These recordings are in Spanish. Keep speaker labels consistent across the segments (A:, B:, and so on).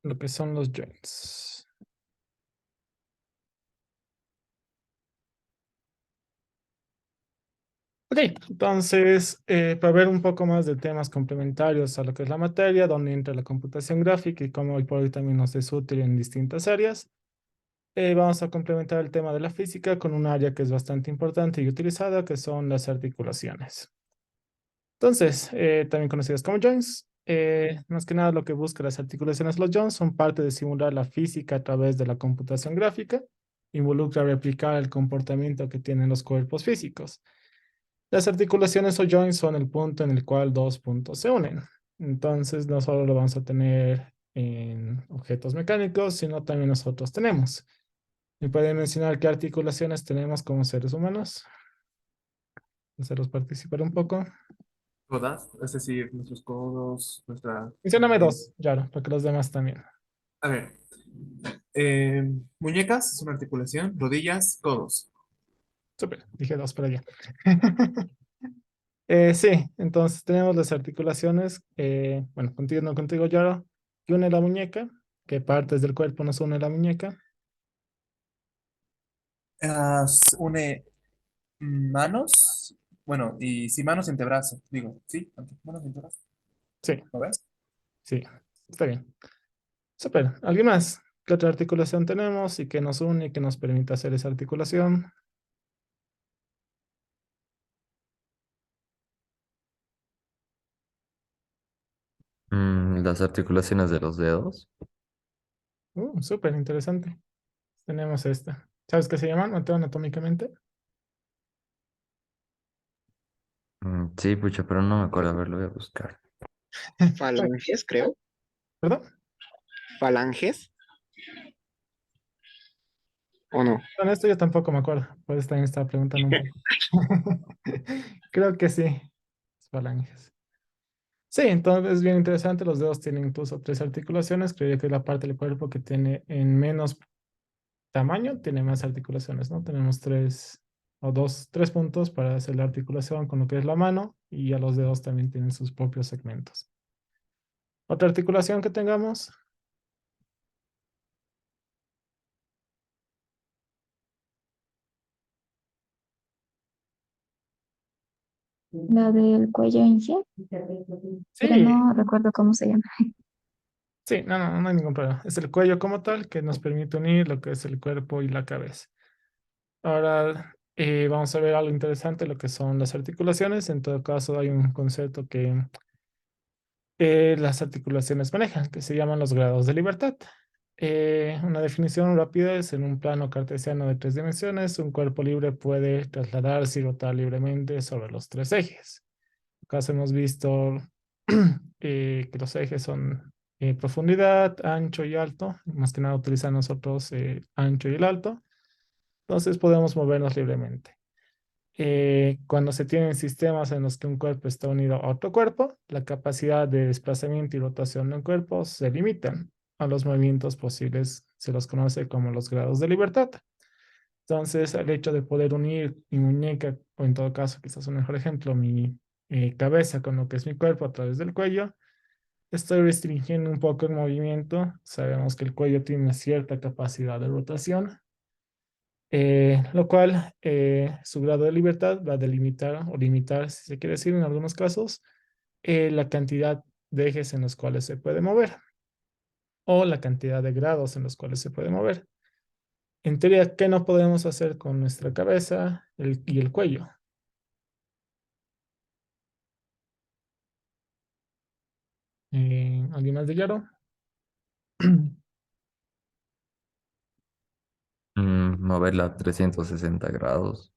A: lo que son los joints. Ok, entonces, para ver un poco más de temas complementarios a lo que es la materia, donde entra la computación gráfica y cómo hoy por hoy también nos es útil en distintas áreas, vamos a complementar el tema de la física con un área que es bastante importante y utilizada, que son las articulaciones. Entonces, también conocidas como joints, más que nada lo que busca las articulaciones de los joints son parte de simular la física a través de la computación gráfica, involucra replicar el comportamiento que tienen los cuerpos físicos. Las articulaciones o joints son el punto en el cual dos puntos se unen. Entonces, no solo lo vamos a tener en objetos mecánicos, sino también nosotros tenemos. ¿Me pueden mencionar qué articulaciones tenemos como seres humanos? Hacerlos participar un poco.
B: Todas, es decir, nuestros codos, nuestra...
A: Mencióname dos, claro, para que los demás también.
B: A ver, muñecas es una articulación, rodillas, codos.
A: Súper, dije dos por allá. Sí, entonces tenemos las articulaciones, bueno, contigo, no contigo, Yaro, que une la muñeca, qué partes del cuerpo nos une la muñeca.
B: Une manos, bueno, y sí, manos y antebrazo, digo, sí, manos y antebrazo,
A: Sí,
B: ¿lo ves?
A: sí, está bien. Súper, ¿alguien más? ¿Qué otra articulación tenemos y qué nos une y qué nos permite hacer esa articulación?
C: Las articulaciones de los dedos.
A: Súper interesante. Tenemos esta. ¿Sabes qué se llaman anatómicamente?
C: Sí, pucha, pero no me acuerdo. A ver, lo voy a buscar.
D: Falanges, creo.
A: ¿Perdón?
D: Falanges, ¿o no?
A: Con esto yo tampoco me acuerdo, por eso también estaba preguntando un poco. Creo que sí, es falanges. Sí, entonces es bien interesante. Los dedos tienen incluso tres articulaciones. Creo que es la parte del cuerpo que tiene en menos tamaño, tiene más articulaciones, ¿no? Tenemos tres o dos, tres puntos para hacer la articulación con lo que es la mano y ya los dedos también tienen sus propios segmentos. Otra articulación que tengamos,
E: La del cuello en sí, pero
A: sí,
E: no recuerdo cómo se llama.
A: sí, no hay ningún problema. Es el cuello como tal que nos permite unir lo que es el cuerpo y la cabeza. Ahora vamos a ver algo interesante, lo que son las articulaciones. En todo caso, hay un concepto que las articulaciones manejan, que se llaman los grados de libertad. Una definición rápida es en un plano cartesiano de tres dimensiones, un cuerpo libre puede trasladarse y rotar libremente sobre los tres ejes. Acá hemos visto que los ejes son profundidad, ancho y alto. Más que nada utilizan nosotros ancho y el alto. Entonces podemos movernos libremente. Cuando se tienen sistemas en los que un cuerpo está unido a otro cuerpo, la capacidad de desplazamiento y rotación de un cuerpo se limitan a los movimientos posibles. Se los conoce como los grados de libertad. Entonces, el hecho de poder unir mi muñeca, o en todo caso, quizás un mejor ejemplo, mi cabeza con lo que es mi cuerpo a través del cuello, estoy restringiendo un poco el movimiento. Sabemos que el cuello tiene una cierta capacidad de rotación, lo cual su grado de libertad va a delimitar o limitar, si se quiere decir en algunos casos, la cantidad de ejes en los cuales se puede mover o la cantidad de grados en los cuales se puede mover. En teoría, ¿qué no podemos hacer con nuestra cabeza y el cuello? ¿Alguien más de Yaro?
C: Moverla a 360 grados.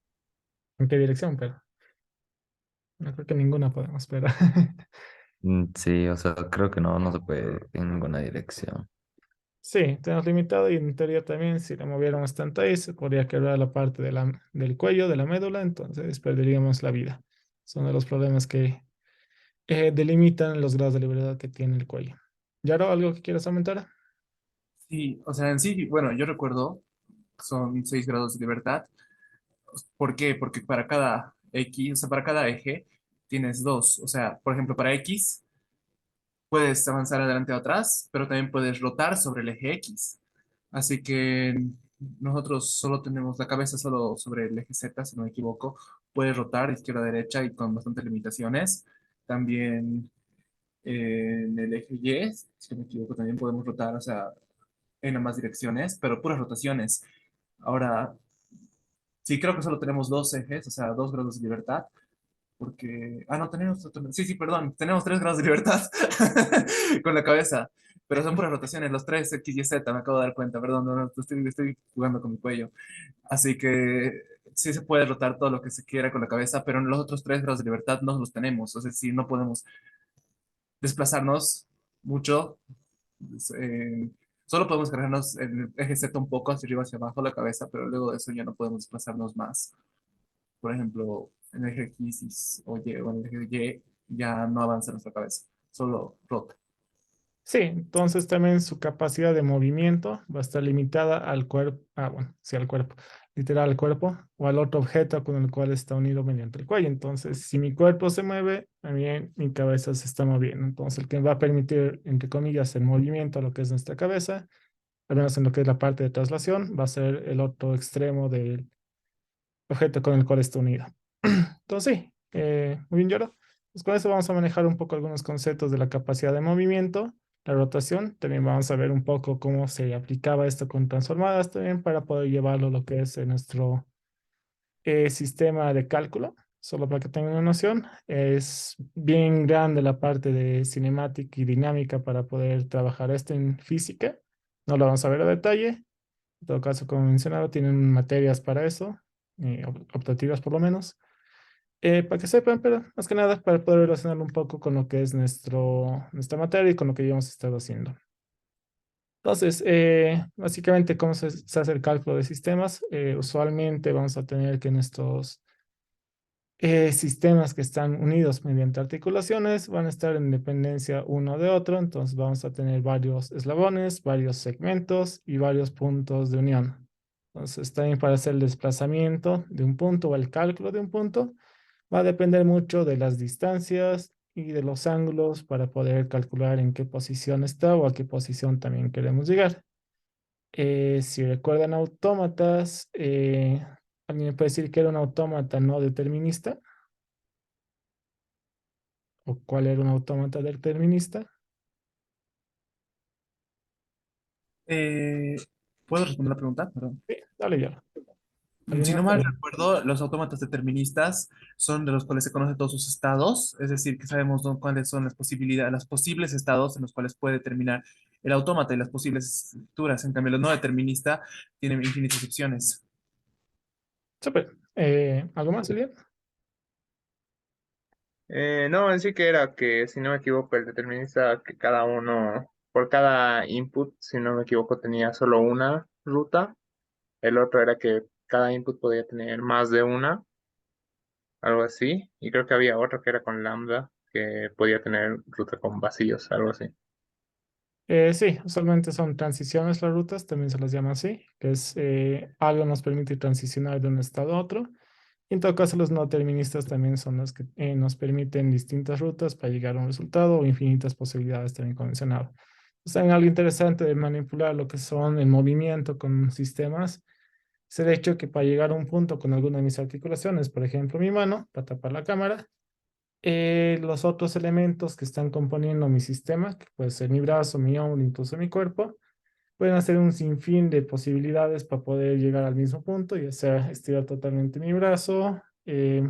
A: ¿En qué dirección? Pero no creo que ninguna podemos, pero
C: Sí, o sea, creo que no se puede en ninguna dirección.
A: sí, tenemos limitado y en teoría también si la moviéramos tanto ahí se podría quebrar la parte de del cuello, de la médula, entonces perderíamos la vida. Son de los problemas que delimitan los grados de libertad que tiene el cuello. Yaro, ¿algo que quieras aumentar?
B: Sí, o sea, en sí, bueno, yo recuerdo, son 6 grados de libertad. ¿Por qué? Porque para cada X, o sea, para cada eje tienes dos. O sea, por ejemplo, para X puedes avanzar adelante o atrás, pero también puedes rotar sobre el eje X. Así que nosotros solo tenemos la cabeza solo sobre el eje Z, si no me equivoco. Puedes rotar izquierda a derecha y con bastantes limitaciones. También en el eje Y, si no me equivoco, también podemos rotar, o sea, en ambas direcciones, pero puras rotaciones. Ahora, sí, creo que solo tenemos dos ejes, o sea, 2 grados de libertad, porque... Ah, no, tenemos... Sí, sí, perdón, tenemos 3 grados de libertad con la cabeza, pero son puras rotaciones, los tres X y Z, me acabo de dar cuenta, perdón, no, no, estoy jugando con mi cuello. Así que sí se puede rotar todo lo que se quiera con la cabeza, pero los otros 3 grados de libertad no los tenemos, o sea, sí, no podemos desplazarnos mucho. eh, Solo podemos cargarnos el eje Z un poco hacia arriba, hacia abajo, la cabeza, pero luego de eso ya no podemos desplazarnos más. Por ejemplo, en el eje X o Y o en el eje Y ya no avanza nuestra cabeza, solo rota.
A: Sí, entonces también su capacidad de movimiento va a estar limitada al cuerpo, bueno, sí, al cuerpo, literal al cuerpo o al otro objeto con el cual está unido mediante el cuello. Entonces, si mi cuerpo se mueve, también mi cabeza se está moviendo. Entonces, el que va a permitir, entre comillas, el movimiento a lo que es nuestra cabeza, al menos en lo que es la parte de traslación, va a ser el otro extremo del objeto con el cual está unido. Entonces, sí, muy bien, Yoro. Pues con eso vamos a manejar un poco algunos conceptos de la capacidad de movimiento, la rotación. También vamos a ver un poco cómo se aplicaba esto con transformadas también para poder llevarlo a lo que es nuestro sistema de cálculo. Solo para que tengan una noción, es bien grande la parte de cinemática y dinámica para poder trabajar esto en física. No lo vamos a ver a detalle. En todo caso, como mencionaba, tienen materias para eso, optativas por lo menos, para que sepan, pero más que nada para poder relacionarlo un poco con lo que es nuestra materia y con lo que ya hemos estado haciendo. Entonces, básicamente, ¿cómo se hace el cálculo de sistemas? Usualmente vamos a tener que nuestros sistemas que están unidos mediante articulaciones van a estar en dependencia uno de otro, entonces vamos a tener varios eslabones, varios segmentos y varios puntos de unión. Entonces, también para hacer el desplazamiento de un punto o el cálculo de un punto, va a depender mucho de las distancias y de los ángulos para poder calcular en qué posición está o a qué posición también queremos llegar. Si recuerdan autómatas, ¿alguien me puede decir que era un autómata no determinista? ¿O cuál era un autómata determinista?
B: Eh, ¿Puedo responder la pregunta? Perdón.
A: Sí, dale ya. ¿Alguien
B: Si no
A: más?
B: mal recuerdo, los autómatas deterministas son de los cuales se conocen todos sus estados, es decir, que sabemos cuáles son las posibilidades, los posibles estados en los cuales puede terminar el autómata y las posibles estructuras. En cambio, los no deterministas tienen infinitas opciones.
A: Súper. ¿Algo más, Elian?
D: No, en sí que era que, si no me equivoco, el determinista que cada uno, por cada input, si no me equivoco, tenía solo una ruta. El otro era que cada input podía tener más de una, algo así. Y creo que había otro que era con lambda, que podía tener ruta con vacíos, algo así.
A: Sí, usualmente son transiciones las rutas, también se las llama así, que es algo nos permite transicionar de un estado a otro. En todo caso, los no deterministas también son los que nos permiten distintas rutas para llegar a un resultado o infinitas posibilidades también como mencionaba. O sea, algo interesante de manipular lo que son el movimiento con sistemas es el hecho que para llegar a un punto con alguna de mis articulaciones, por ejemplo, mi mano, para tapar la cámara, los otros elementos que están componiendo mi sistema, que puede ser mi brazo, mi hombro, incluso mi cuerpo, pueden hacer un sinfín de posibilidades para poder llegar al mismo punto, ya sea estirar totalmente mi brazo,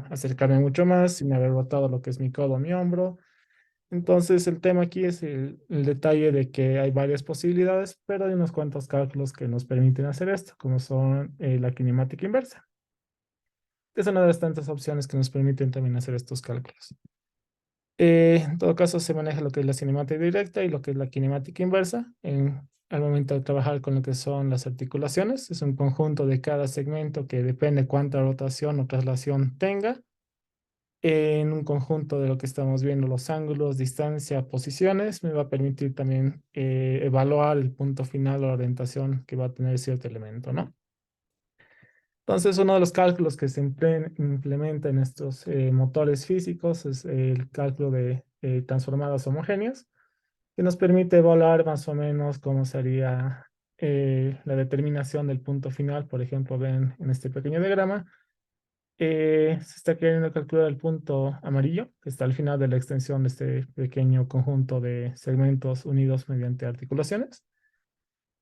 A: acercarme mucho más sin haber botado lo que es mi codo, mi hombro. Entonces, el tema aquí es el detalle de que hay varias posibilidades, pero hay unos cuantos cálculos que nos permiten hacer esto, como son la kinemática inversa. Es una de las tantas opciones que nos permiten también hacer estos cálculos. En todo caso, se maneja lo que es la cinemática directa y lo que es la kinemática inversa al momento de trabajar con lo que son las articulaciones. Es un conjunto de cada segmento que depende cuánta rotación o traslación tenga. En un conjunto de lo que estamos viendo, los ángulos, distancia, posiciones, me va a permitir también evaluar el punto final o la orientación que va a tener cierto elemento, ¿no? Entonces, uno de los cálculos que se implementa en estos motores físicos es el cálculo de transformadas homogéneas. que nos permite evaluar más o menos cómo sería la determinación del punto final. Por ejemplo, ven en este pequeño diagrama, se está queriendo calcular el punto amarillo, que está al final de la extensión de este pequeño conjunto de segmentos unidos mediante articulaciones.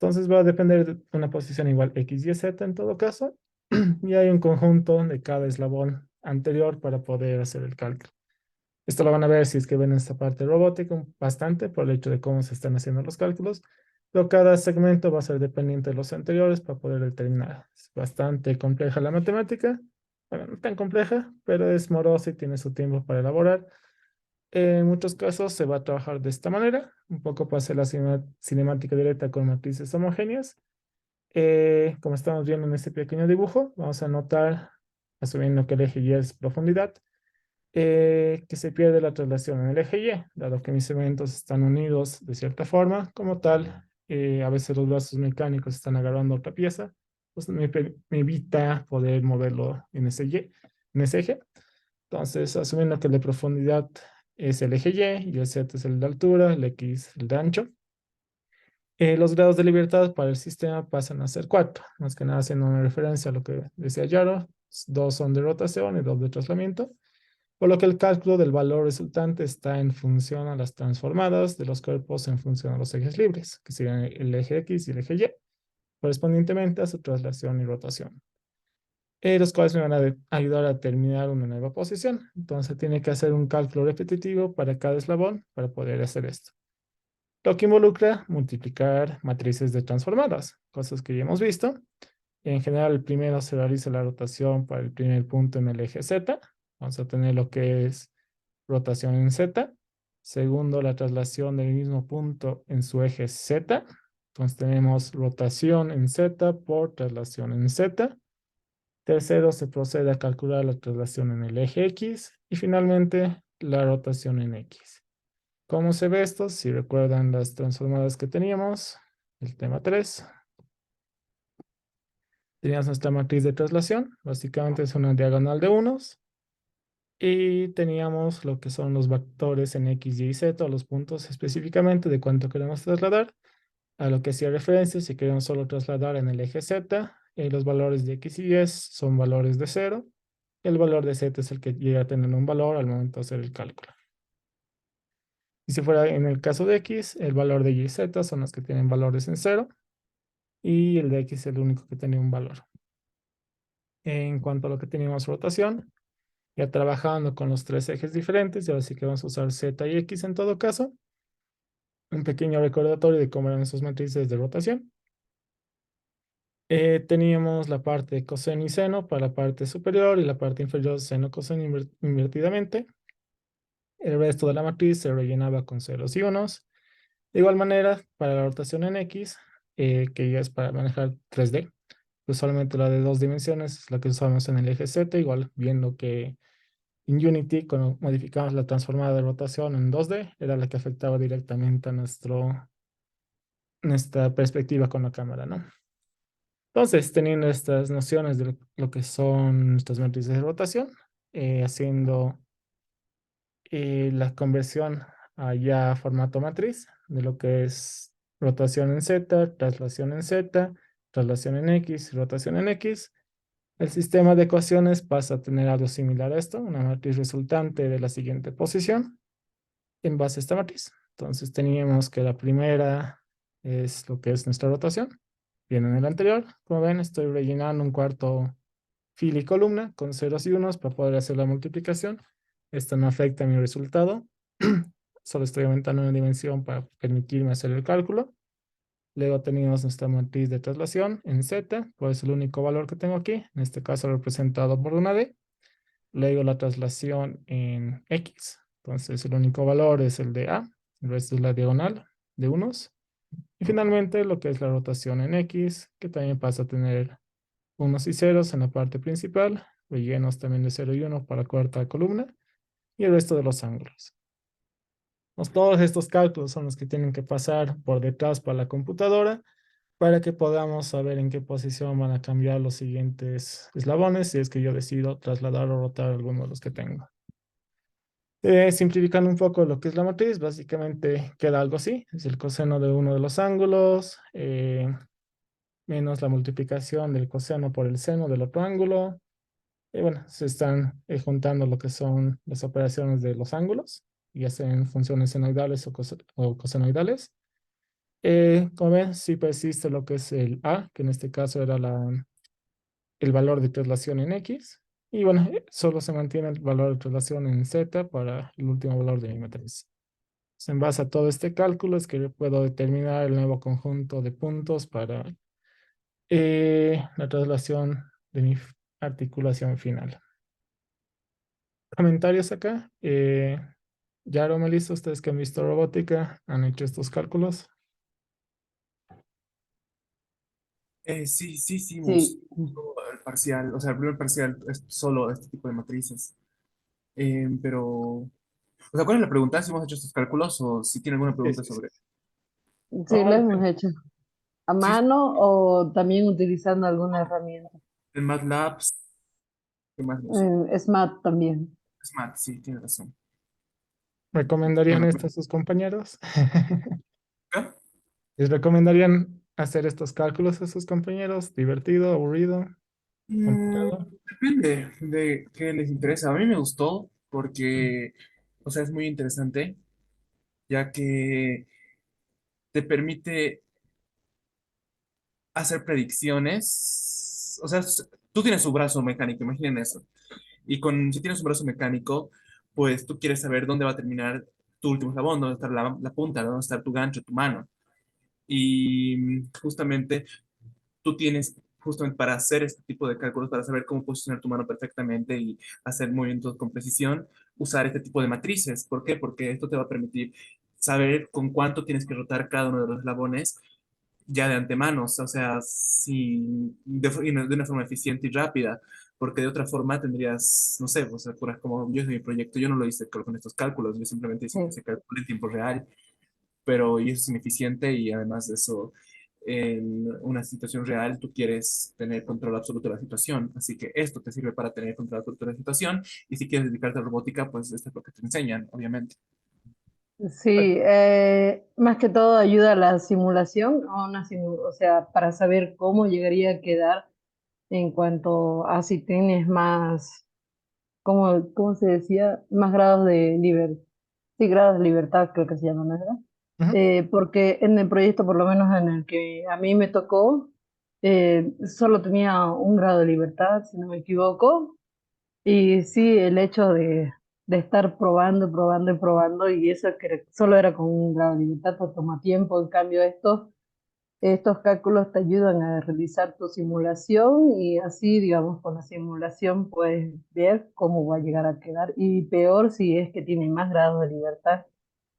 A: Entonces va a depender de una posición igual X, Y, Z en todo caso, y hay un conjunto de cada eslabón anterior para poder hacer el cálculo. Esto lo van a ver si es que ven esta parte robótica bastante por el hecho de cómo se están haciendo los cálculos, pero cada segmento va a ser dependiente de los anteriores para poder determinar. Es bastante compleja la matemática, bueno, no tan compleja, pero es morosa y tiene su tiempo para elaborar. En muchos casos se va a trabajar de esta manera, un poco para hacer la cinemática directa con matrices homogéneas. Como estamos viendo en este pequeño dibujo, vamos a notar, asumiendo que el eje Y es profundidad, que se pierde la traslación en el eje Y, dado que mis segmentos están unidos de cierta forma, como tal, a veces los brazos mecánicos están agarrando otra pieza, pues me evita poder moverlo en ese Y, en ese eje. Entonces, asumiendo que la profundidad es el eje y el Z es el de altura, el X el de ancho, los grados de libertad para el sistema pasan a ser 4, más que nada haciendo una referencia a lo que decía Yaro, 2 son de rotación y 2 de trasladamiento, por lo que el cálculo del valor resultante está en función a las transformadas de los cuerpos en función a los ejes libres, que serían el eje X y el eje Y, correspondientemente a su traslación y rotación. Los cuales me van a ayudar a terminar una nueva posición. Entonces tiene que hacer un cálculo repetitivo para cada eslabón para poder hacer esto. Lo que involucra multiplicar matrices de transformadas, cosas que ya hemos visto. En general, primero se realiza la rotación para el primer punto en el eje Z. Vamos a tener lo que es rotación en Z. Segundo, la traslación del mismo punto en su eje Z. Entonces tenemos rotación en Z por traslación en Z. Tercero, se procede a calcular la traslación en el eje X. Y finalmente, la rotación en X. ¿Cómo se ve esto? Si recuerdan las transformadas que teníamos, el tema 3. Teníamos nuestra matriz de traslación, básicamente es una diagonal de unos, y teníamos lo que son los vectores en X, Y y Z, o los puntos específicamente de cuánto queremos trasladar, a lo que hacía referencia, si queremos solo trasladar en el eje Z, los valores de X y Y son valores de 0, el valor de Z es el que llega a tener un valor al momento de hacer el cálculo. Y si fuera en el caso de X, el valor de Y y Z son los que tienen valores en 0, y el de X es el único que tiene un valor. En cuanto a lo que teníamos rotación, ya trabajando con los 3 ejes diferentes, y ahora sí que vamos a usar Z y X en todo caso. Un pequeño recordatorio de cómo eran esos matrices de rotación. Teníamos la parte de coseno y seno para la parte superior y la parte inferior seno coseno invertidamente. El resto de la matriz se rellenaba con ceros y unos. De igual manera, para la rotación en X, que ya es para manejar 3D, pues solamente la de 2 dimensiones es la que usamos en el eje Z, igual viendo que en Unity, cuando modificamos la transformada de rotación en 2D, era la que afectaba directamente a nuestra perspectiva con la cámara, ¿no? Entonces, teniendo estas nociones de lo que son nuestras matrices de rotación, haciendo la conversión a ya formato matriz de lo que es rotación en Z, traslación en Z, traslación en X, rotación en X, el sistema de ecuaciones pasa a tener algo similar a esto, una matriz resultante de la siguiente posición en base a esta matriz. Entonces teníamos que la primera es lo que es nuestra rotación. Bien, en el anterior, como ven, estoy rellenando un cuarto fila y columna con ceros y unos para poder hacer la multiplicación. Esto no afecta a mi resultado. Solo estoy aumentando una dimensión para permitirme hacer el cálculo. Luego tenemos nuestra matriz de traslación en Z, pues es el único valor que tengo aquí, en este caso representado por una D. Luego la traslación en X, entonces el único valor es el de A, el resto es la diagonal de unos. Y finalmente lo que es la rotación en X, que también pasa a tener unos y ceros en la parte principal, rellenos también de 0 y 1 para la cuarta columna, y el resto de los ángulos. Todos estos cálculos son los que tienen que pasar por detrás para la computadora para que podamos saber en qué posición van a cambiar los siguientes eslabones si es que yo decido trasladar o rotar alguno de los que tengo. Simplificando un poco lo que es la matriz, básicamente queda algo así, es el coseno de uno de los ángulos, menos la multiplicación del coseno por el seno del otro ángulo. Y bueno, se están juntando lo que son las operaciones de los ángulos, y hacen funciones senoidales o cosenoidales. Como ven, sí persiste lo que es el A, que en este caso era el valor de traslación en X. Y bueno, solo se mantiene el valor de traslación en Z para el último valor de mi matriz. En base a todo este cálculo es que yo puedo determinar el nuevo conjunto de puntos para la traslación de mi articulación final. Comentarios acá. Yaro, Melissa, ustedes que han visto robótica, han hecho estos cálculos.
B: Sí, sí hicimos
F: Sí,
B: el parcial, o sea, el primer parcial es solo este tipo de matrices. Pero, o sea, ¿cuál es la pregunta? ¿Si hemos hecho estos cálculos o si tiene alguna
A: Sí,
B: pregunta
A: sí, sí.
B: sobre?
F: sí, lo
A: Oh,
F: hemos hecho a
B: Sí,
F: mano o también utilizando alguna herramienta.
B: en MATLAB, ¿qué más no sé?
F: SMAT también.
B: Smart, sí, tiene razón.
A: ¿recomendarían
B: Bueno,
A: esto a sus compañeros?
B: ¿ya?
A: ¿Les recomendarían hacer estos cálculos a sus compañeros? ¿Divertido, aburrido,
B: Mm,
A: complicado?
B: depende de qué les interesa. A mí me gustó porque, o sea, es muy interesante, ya que te permite hacer predicciones. O sea, tú tienes su brazo mecánico, imaginen eso. Y si tienes un brazo mecánico, pues tú quieres saber dónde va a terminar tu último eslabón, dónde está la punta, dónde está tu gancho, tu mano. Y justamente tú tienes, justamente para hacer este tipo de cálculos, para saber cómo posicionar tu mano perfectamente y hacer movimientos con precisión, usar este tipo de matrices. ¿Por qué? Porque esto te va a permitir saber con cuánto tienes que rotar cada uno de los eslabones ya de antemano, o sea, de una forma eficiente y rápida, porque de otra forma tendrías, no sé, o sea, como yo hice mi proyecto, yo no lo hice con estos cálculos, yo simplemente hice que
F: Sí.
B: se calcule en tiempo real, pero y eso es ineficiente y además de eso, en una situación real tú quieres tener control absoluto de la situación, así que esto te sirve para tener control absoluto de la situación y si quieres dedicarte a robótica, pues esto es lo que te enseñan, obviamente.
F: Sí, más que todo ayuda a la simulación, o sea, para saber cómo llegaría a quedar en cuanto a si tienes más, ¿cómo se decía? Más grados de libertad, sí, grados de libertad creo que se llaman, ¿verdad?
A: Ujú.
F: Porque en el proyecto, por lo menos en el que a mí me tocó, solo tenía un grado de libertad, si no me equivoco, y sí, el hecho de estar probando, probando y probando, y eso que solo era con un grado de libertad, pues toma tiempo. En cambio, estos cálculos te ayudan a realizar tu simulación y así, digamos, con la simulación puedes ver cómo va a llegar a quedar. Y peor si es que tiene más grados de libertad.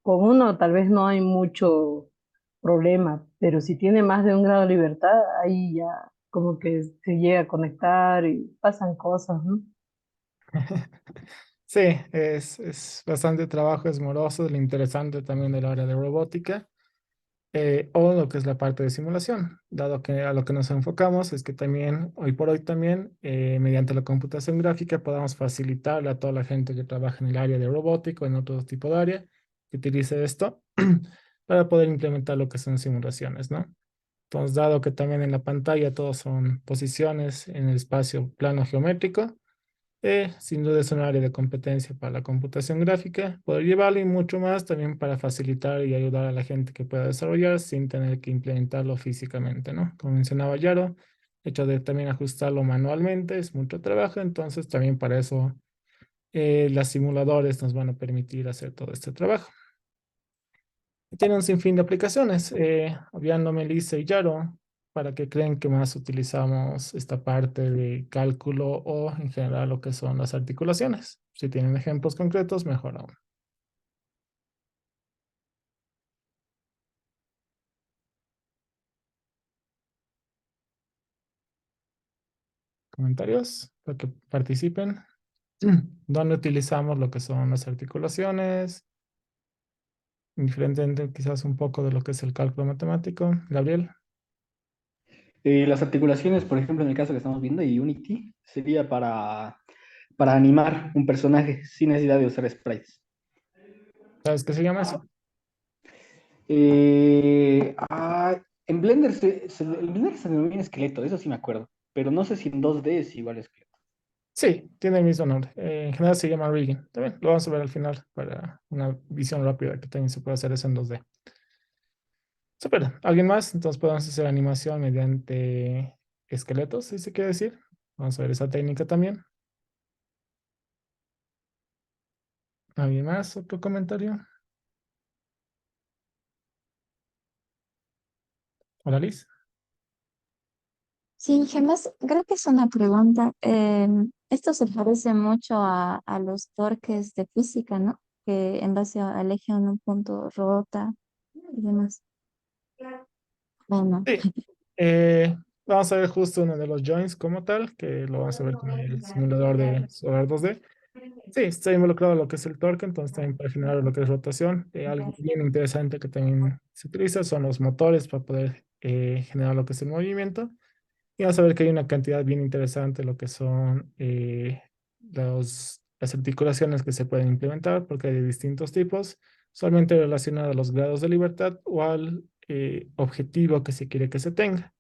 F: Con uno tal vez no hay mucho problema, pero si tiene más de un grado de libertad, ahí ya como que se llega a conectar y pasan cosas, ¿no?
A: Sí, es bastante trabajo, es moroso, lo interesante también del área de robótica, o lo que es la parte de simulación, dado que a lo que nos enfocamos es que también, hoy por hoy también, mediante la computación gráfica, podamos facilitarle a toda la gente que trabaja en el área de robótica o en otro tipo de área que utilice esto para poder implementar lo que son simulaciones, ¿no? Entonces, dado que también en la pantalla todos son posiciones en el espacio plano geométrico, sin duda es un área de competencia para la computación gráfica, poder llevarlo y mucho más también para facilitar y ayudar a la gente que pueda desarrollar sin tener que implementarlo físicamente, ¿no? Como mencionaba Yaro, el hecho de también ajustarlo manualmente es mucho trabajo, entonces también para eso los simuladores nos van a permitir hacer todo este trabajo. Tiene un sinfín de aplicaciones, obviando Melissa y Yaro, para que creen que más utilizamos esta parte de cálculo o en general lo que son las articulaciones. Si tienen ejemplos concretos, mejor aún. Comentarios para que participen. ¿Dónde utilizamos lo que son las articulaciones? Diferente quizás un poco de lo que es el cálculo matemático. Gabriel.
G: Las articulaciones, por ejemplo, en el caso que estamos viendo, y Unity, sería para animar un personaje sin necesidad de usar sprites.
A: ¿Sabes qué se llama eso?
G: En Blender en Blender se denomina esqueleto, eso sí me acuerdo, pero no sé si en 2D es igual a esqueleto.
A: Sí, tiene el mismo nombre. En general se llama rigging. También lo vamos a ver al final para una visión rápida que también se puede hacer eso en 2D. Super. ¿Alguien más? Entonces podemos hacer animación mediante esqueletos, si se quiere decir. Vamos a ver esa técnica también. ¿Alguien más? ¿Otro comentario? Hola, Liz.
E: Sí, Gemmas, creo que es una pregunta. Esto se parece mucho a los torques de física, ¿no? Que en base a elegir un punto rota y demás. Bueno,
A: Sí. Eh, Vamos a ver justo uno de los joints como tal, que lo vamos a ver con el simulador de Solar 2D. Sí, está involucrado lo que es el torque, entonces también para generar lo que es rotación. Algo bien interesante que también se utiliza son los motores para poder generar lo que es el movimiento. Y vamos a ver que hay una cantidad bien interesante lo que son las articulaciones que se pueden implementar, porque hay de distintos tipos, solamente relacionadas a los grados de libertad o al objetivo que se quiere que se tenga.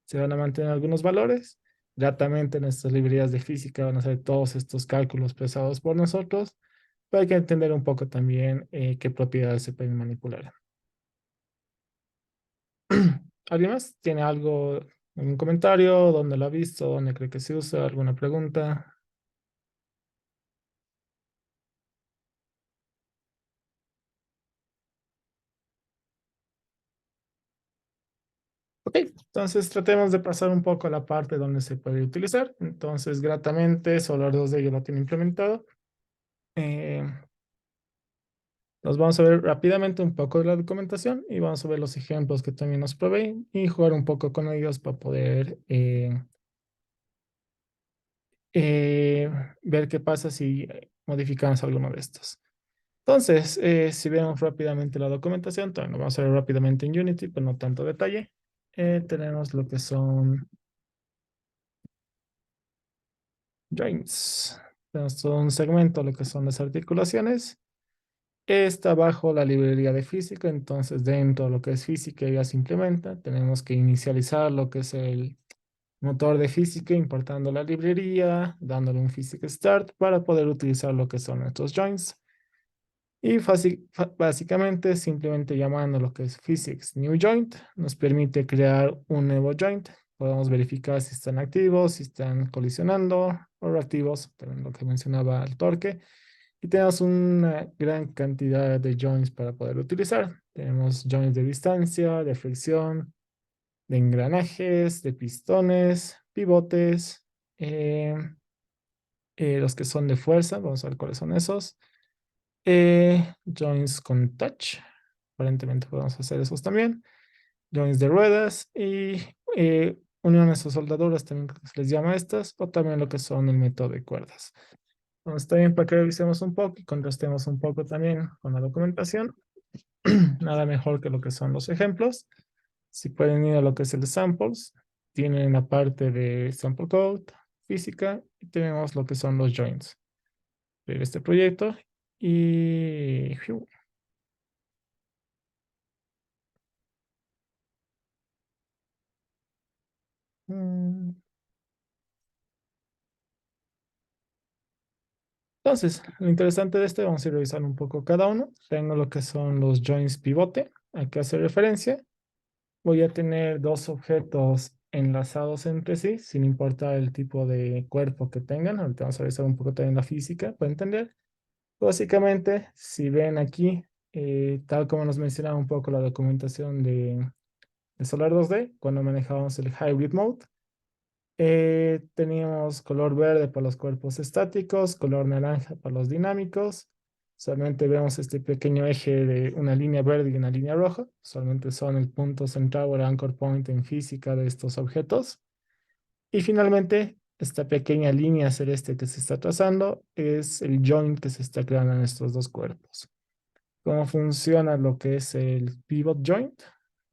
A: Se van a mantener algunos valores. Gratamente en estas librerías de física van a hacer todos estos cálculos pesados por nosotros, pero hay que entender un poco también qué propiedades se pueden manipular. ¿Alguien más tiene algo, algún comentario? ¿Dónde lo ha visto? ¿Dónde cree que se usa? ¿Alguna pregunta? Ok, entonces tratemos de pasar un poco a la parte donde se puede utilizar. Entonces, gratamente, Solar 2D ya lo tiene implementado. Eh, Nos vamos a ver rápidamente un poco de la documentación y vamos a ver los ejemplos que también nos proveen y jugar un poco con ellos para poder eh, ver qué pasa si modificamos alguno de estos. Entonces, si vemos rápidamente la documentación, también lo vamos a ver rápidamente en Unity, pero no tanto detalle. Tenemos lo que son joints. Tenemos todo un segmento, lo que son las articulaciones. Está bajo la librería de física, entonces dentro de lo que es física ya se implementa. Tenemos que inicializar lo que es el motor de física, importando la librería, dándole un Physics Start para poder utilizar lo que son estos joints. Y básicamente simplemente llamando lo que es Physics New Joint, nos permite crear un nuevo joint. Podemos verificar si están activos, si están colisionando o reactivos, también lo que mencionaba el torque. Y tenemos una gran cantidad de joints para poder utilizar. Tenemos joints de distancia, de fricción, de engranajes, de pistones, pivotes, eh, los que son de fuerza, vamos a ver cuáles son esos. Joints con touch, aparentemente podemos hacer esos también. Joints de ruedas y uniones o soldaduras también se les llama a estas, o también lo que son el método de cuerdas. Bueno, está bien para que revisemos un poco y contrastemos un poco también con la documentación. Nada mejor que lo que son los ejemplos. Si pueden ir a lo que es el samples, tienen la parte de sample code, física, y tenemos lo que son los joints de este proyecto. Y mm, entonces, lo interesante de este, vamos a ir revisando un poco cada uno. Tengo lo que son los joints pivote, a que hace referencia. Voy a tener dos objetos enlazados entre sí, sin importar el tipo de cuerpo que tengan. Ahorita vamos a revisar un poco también la física para entender. Básicamente, si ven aquí, tal como nos mencionaba un poco la documentación de Solar 2D, cuando manejábamos el Hybrid Mode, teníamos color verde para los cuerpos estáticos, color naranja para los dinámicos. Solamente vemos este pequeño eje de una línea verde y una línea roja. Solamente son el punto central o el anchor point en física de estos objetos. Y finalmente, esta pequeña línea celeste que se está trazando es el joint que se está creando en estos dos cuerpos. ¿Cómo funciona lo que es el pivot joint?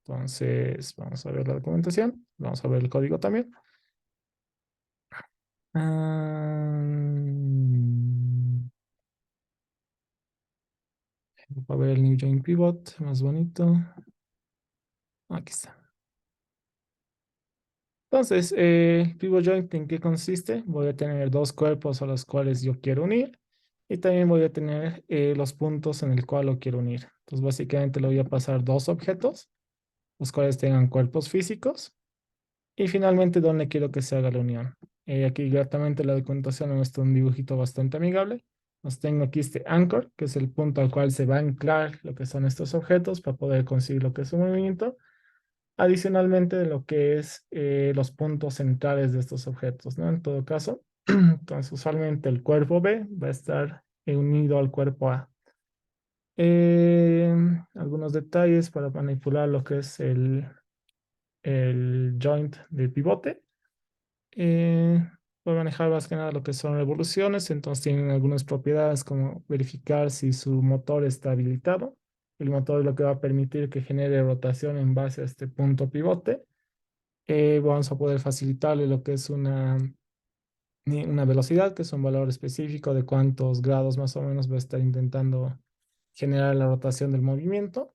A: Entonces, vamos a ver la documentación. Vamos a ver el código también. Ah, Para ver el New Joint Pivot, más bonito. Aquí está. Entonces, el pivot joint, ¿en qué consiste? Voy a tener dos cuerpos a los cuales yo quiero unir y también voy a tener los puntos en el cual lo quiero unir. Entonces, básicamente le voy a pasar dos objetos, los cuales tengan cuerpos físicos y finalmente donde quiero que se haga la unión. Aquí gratamente la documentación me muestra un dibujito bastante amigable. Nos tengo aquí este anchor, que es el punto al cual se va a anclar lo que son estos objetos para poder conseguir lo que es un movimiento. Adicionalmente de lo que es los puntos centrales de estos objetos, ¿no? En todo caso, entonces usualmente el cuerpo B va a estar unido al cuerpo A. Eh, Algunos detalles para manipular lo que es el joint de pivote. Eh, Puede manejar más que nada lo que son revoluciones, entonces tienen algunas propiedades como verificar si su motor está habilitado. El motor es lo que va a permitir que genere rotación en base a este punto pivote. Vamos a poder facilitarle lo que es una velocidad, que es un valor específico de cuántos grados más o menos va a estar intentando generar la rotación del movimiento.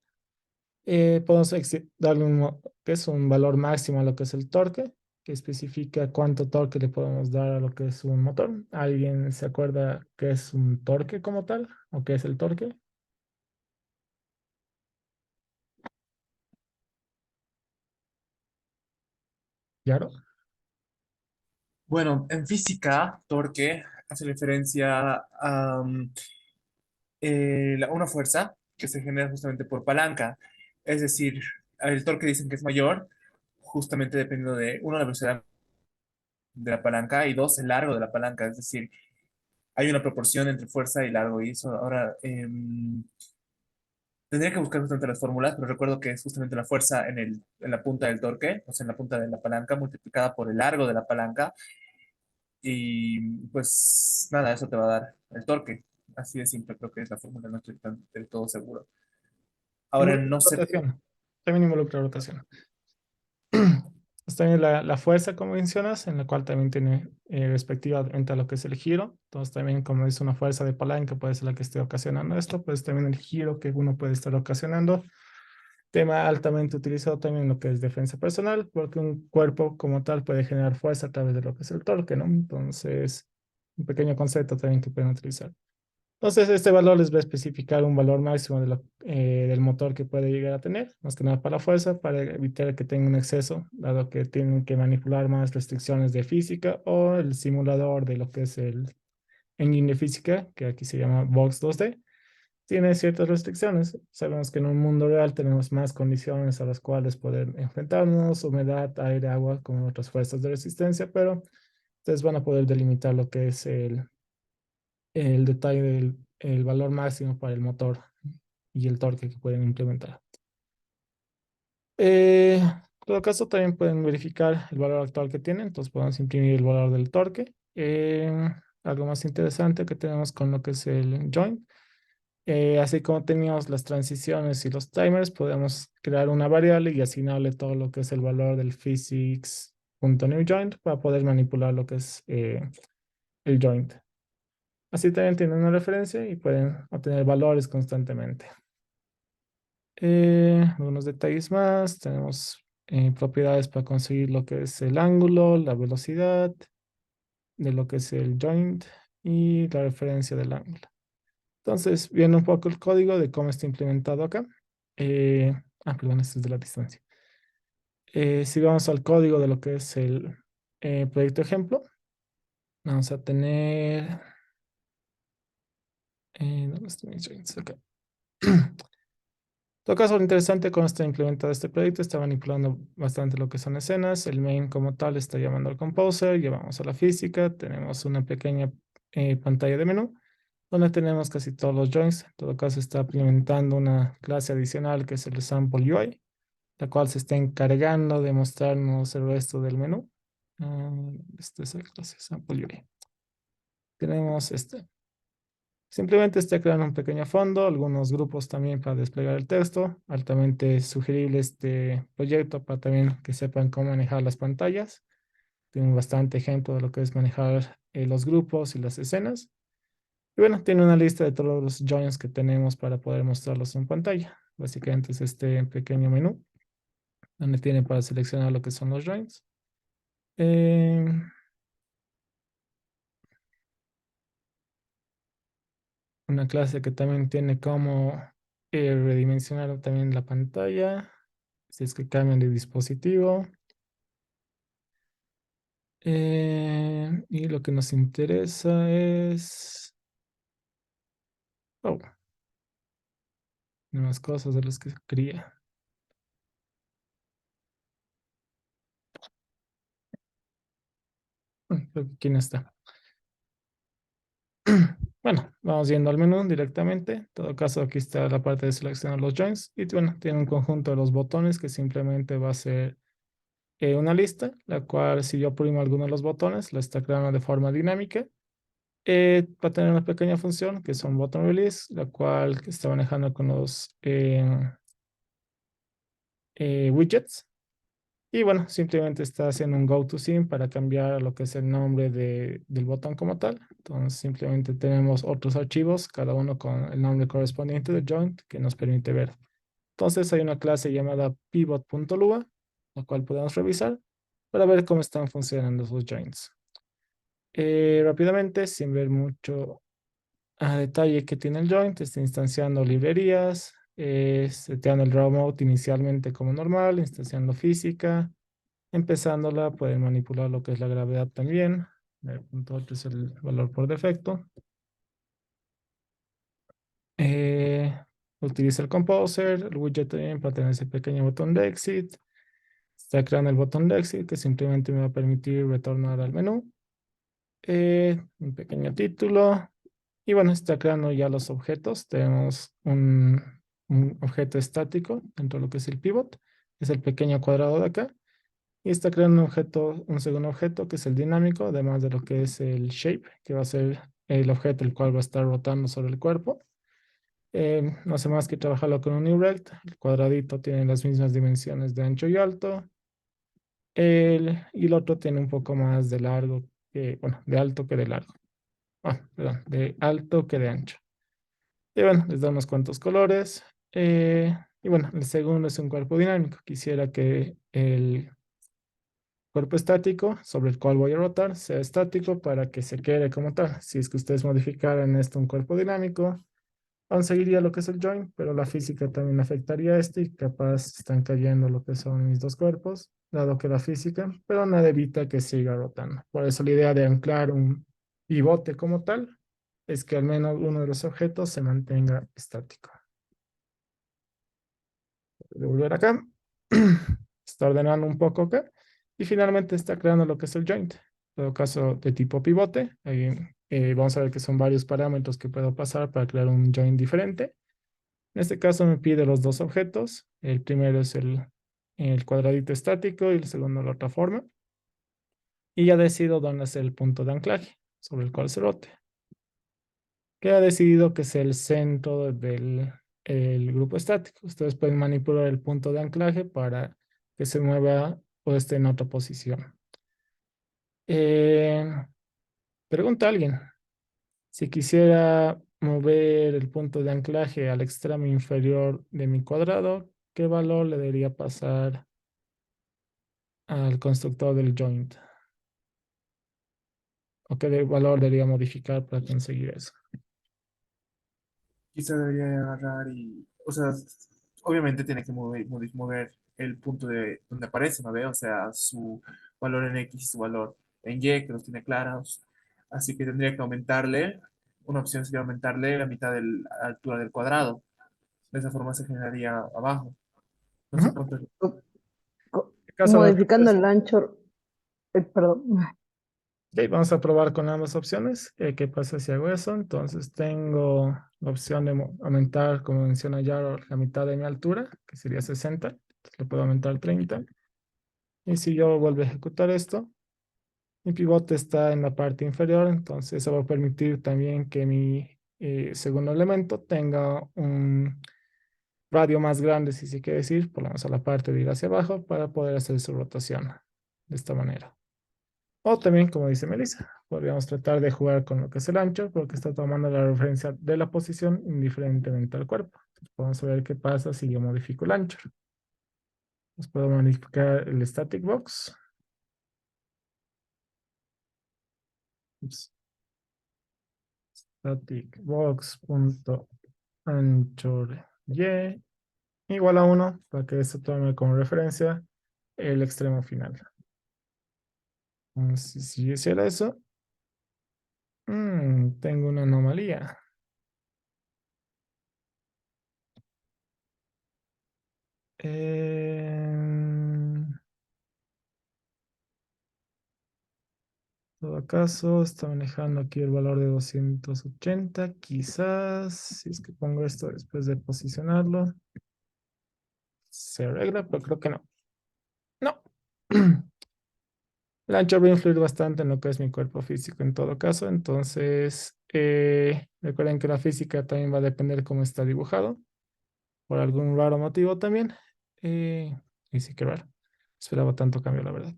A: Podemos darle que es un valor máximo a lo que es el torque, que especifica cuánto torque le podemos dar a lo que es un motor. ¿Alguien se acuerda qué es un torque como tal? ¿O qué es el torque? ¿Claro?
B: Bueno, en física, torque hace referencia a una fuerza que se genera justamente por palanca. Es decir, el torque dicen que es mayor, justamente dependiendo de, uno, la velocidad de la palanca y dos, el largo de la palanca. Es decir, hay una proporción entre fuerza y largo. Y eso ahora tendría que buscar justamente las fórmulas, pero recuerdo que es justamente la fuerza en la punta del torque, o sea, en la punta de la palanca, multiplicada por el largo de la palanca. Y pues nada, eso te va a dar el torque. Así de simple, creo que es la fórmula, no estoy tan del todo seguro. Ahora,
A: Involucra
B: no sé.
A: rotación. También involucra rotación. Está bien la fuerza, como mencionas, en la cual también tiene respectivamente a lo que es el giro. Entonces, también como es una fuerza de palanca, puede ser la que esté ocasionando esto, pues también el giro que uno puede estar ocasionando. Tema altamente utilizado también en lo que es defensa personal, porque un cuerpo como tal puede generar fuerza a través de lo que es el torque, ¿no? Entonces, un pequeño concepto también que pueden utilizar. Entonces, este valor les va a especificar un valor máximo del motor que puede llegar a tener, más que nada para la fuerza, para evitar que tenga un exceso, dado que tienen que manipular más restricciones de física o el simulador de lo que es el engine de física, que aquí se llama Box 2D, tiene ciertas restricciones. Sabemos que en un mundo real tenemos más condiciones a las cuales poder enfrentarnos, humedad, aire, agua, como otras fuerzas de resistencia, pero ustedes van a poder delimitar lo que es el detalle del el valor máximo para el motor y el torque que pueden implementar. En todo caso, también pueden verificar el valor actual que tienen, entonces podemos imprimir el valor del torque. Algo más interesante que tenemos con lo que es el joint. Así como teníamos las transiciones y los timers, podemos crear una variable y asignarle todo lo que es el valor del physics.newJoint para poder manipular lo que es el joint. Así también tienen una referencia y pueden obtener valores constantemente. Algunos detalles más. Tenemos propiedades para conseguir lo que es el ángulo, la velocidad de lo que es el joint y la referencia del ángulo. Entonces, viendo un poco el código de cómo está implementado acá. Perdón, este es de la distancia. Si vamos al código de lo que es el proyecto ejemplo, vamos a tener... ¿dónde están mis joints? Acá. En todo caso, lo interesante cómo está implementado este proyecto, está manipulando bastante lo que son escenas. El main como tal está llamando al composer, llevamos a la física, tenemos una pequeña pantalla de menú donde tenemos casi todos los joins. En todo caso, está implementando una clase adicional que es el sample UI, la cual se está encargando de mostrarnos el resto del menú. Esta es la clase sample UI. Tenemos este. Simplemente está creando un pequeño fondo, algunos grupos también para desplegar el texto. Altamente sugerible este proyecto para también que sepan cómo manejar las pantallas. Tienen bastante ejemplo de lo que es manejar los grupos y las escenas. Y bueno, tiene una lista de todos los joints que tenemos para poder mostrarlos en pantalla. Básicamente es este pequeño menú donde tiene para seleccionar lo que son los joints. Eh, una clase que también tiene como redimensionar también la pantalla, si es que cambian de dispositivo. Y lo que nos interesa es... Oh, más cosas de las que quería. Creo que aquí no está. Bueno, vamos yendo al menú directamente. En todo caso, aquí está la parte de seleccionar los joints. Y bueno, tiene un conjunto de los botones que simplemente va a ser una lista, la cual si yo oprimo alguno de los botones, la está creando de forma dinámica. Va a tener una pequeña función que es un button release, la cual está manejando con los widgets. Y bueno, simplemente está haciendo un go to scene para cambiar lo que es el nombre del botón como tal. Entonces simplemente tenemos otros archivos, cada uno con el nombre correspondiente del joint que nos permite ver. Entonces hay una clase llamada pivot.lua, la cual podemos revisar para ver cómo están funcionando esos joints. Rápidamente, sin ver mucho a detalle que tiene el joint, está instanciando librerías, seteando el raw mode inicialmente como normal, instanciando física. Empezándola, pueden manipular lo que es la gravedad también. El punto 8 es el valor por defecto. Eh, Utiliza el composer, el widget también para tener ese pequeño botón de exit. Está creando el botón de exit que simplemente me va a permitir retornar al menú. Un pequeño título. Y bueno, está creando ya los objetos. Tenemos un objeto estático dentro de lo que es el pivot. Es el pequeño cuadrado de acá. Y está creando un objeto, un segundo objeto que es el dinámico, además de lo que es el shape, que va a ser el objeto el cual va a estar rotando sobre el cuerpo. No hace más que trabajarlo con un new rect. El cuadradito tiene las mismas dimensiones de ancho y alto. Y el otro tiene un poco más de largo, bueno, de alto que de largo. Ah, perdón, de alto que de ancho. Y bueno, les damos cuantos colores. Y bueno, el segundo es un cuerpo dinámico. Quisiera que el cuerpo estático sobre el cual voy a rotar sea estático para que se quede como tal. Si es que ustedes modificaran esto un cuerpo dinámico, aún seguiría lo que es el joint, pero la física también afectaría esto y capaz están cayendo lo que son mis dos cuerpos, dado que la física, pero nada evita que siga rotando. Por eso la idea de anclar un pivote como tal es que al menos uno de los objetos se mantenga estático. Voy a volver acá. Está ordenando un poco acá. Y finalmente está creando lo que es el joint. En todo caso, de tipo pivote. Ahí, vamos a ver que son varios parámetros que puedo pasar para crear un joint diferente. En este caso me pide los dos objetos. El primero es el cuadradito estático y el segundo la otra forma. Y ya decido dónde es el punto de anclaje sobre el cual se rote. Que ha decidido que es el centro del el grupo estático. Ustedes pueden manipular el punto de anclaje para que se mueva o esté en otra posición. Eh, Pregunta a alguien, si quisiera mover el punto de anclaje al extremo inferior de mi cuadrado, ¿qué valor le debería pasar al constructor del joint? ¿O qué valor debería modificar para conseguir eso?
B: Quizá debería agarrar y, o sea, obviamente tiene que mover el punto de donde aparece, ¿no ve? O sea, su valor en X y su valor en Y, que los tiene claros. Así que tendría que aumentarle, una opción sería aumentarle la mitad de la altura del cuadrado. De esa forma se generaría abajo. No sé
A: Ujú.
B: cuánto.
F: Co-
A: En caso de
F: Modificando el ancho, perdón.
A: Ok, vamos a probar con ambas opciones. ¿Qué pasa si hago eso? Entonces tengo la opción de aumentar, como menciona ya, la mitad de mi altura, que sería 60. Entonces le puedo aumentar 30. Y si yo vuelvo a ejecutar esto, mi pivote está en la parte inferior, entonces eso va a permitir también que mi segundo elemento tenga un radio más grande, si se quiere decir, por lo menos a la parte de ir hacia abajo, para poder hacer su rotación de esta manera. O también, como dice Melissa, podríamos tratar de jugar con lo que es el ancho, porque está tomando la referencia de la posición indiferentemente al cuerpo. Entonces, vamos a ver qué pasa si yo modifico el ancho. Pues puedo modificar el static box. Ups. Static box punto anchor y igual a 1 para que esto tome como referencia el extremo final. Entonces, si yo hiciera eso, tengo una anomalía. En todo caso, está manejando aquí el valor de 280. Quizás, si es que pongo esto después de posicionarlo, se arregla, pero creo que no. No. El ancho va a influir bastante en lo que es mi cuerpo físico en todo caso. Entonces, recuerden que la física también va a depender cómo está dibujado, por algún raro motivo también. Eh, y sí, qué raro. Esperaba tanto cambio, la verdad.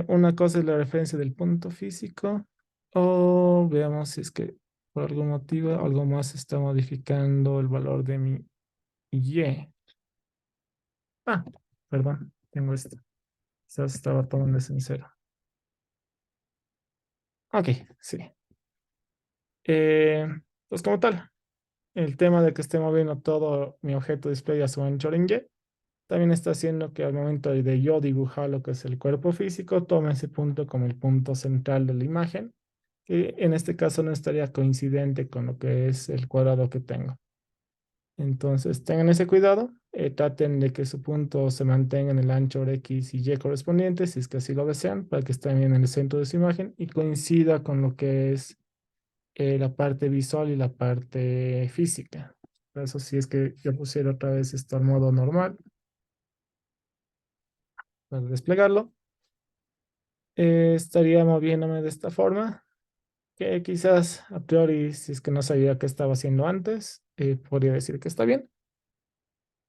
A: Una cosa es la referencia del punto físico. O veamos si es que por algún motivo algo más está modificando el valor de mi Y. Ah, perdón, tengo esto. Quizás estaba tomando ese en cero. Ok, sí. Pues como tal, el tema de que esté moviendo todo mi objeto display a su ancho en Y también está haciendo que al momento de yo dibujar lo que es el cuerpo físico, tome ese punto como el punto central de la imagen, que en este caso no estaría coincidente con lo que es el cuadrado que tengo. Entonces, tengan ese cuidado, traten de que su punto se mantenga en el ancho X y Y correspondientes, si es que así lo desean, para que esté bien en el centro de su imagen y coincida con lo que es la parte visual y la parte física. Por eso, si es que yo pusiera otra vez esto al modo normal para desplegarlo, estaría moviéndome de esta forma, que quizás a priori, si es que no sabía qué estaba haciendo antes, podría decir que está bien.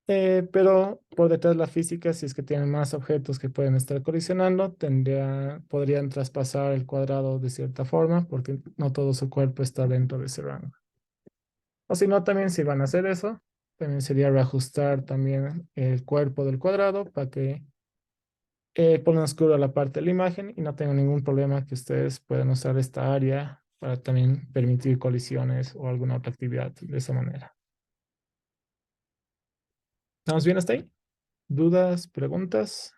A: Pero por detrás la física, si es que tienen más objetos que pueden estar colisionando, podrían traspasar el cuadrado de cierta forma, porque no todo su cuerpo está dentro de ese rango. O si no, también si van a hacer eso, también sería reajustar también el cuerpo del cuadrado para que pongan oscuro la parte de la imagen y no tengan ningún problema que ustedes puedan usar esta área para también permitir colisiones o alguna otra actividad de esa manera. ¿Estamos bien hasta ahí? ¿Dudas? ¿Preguntas?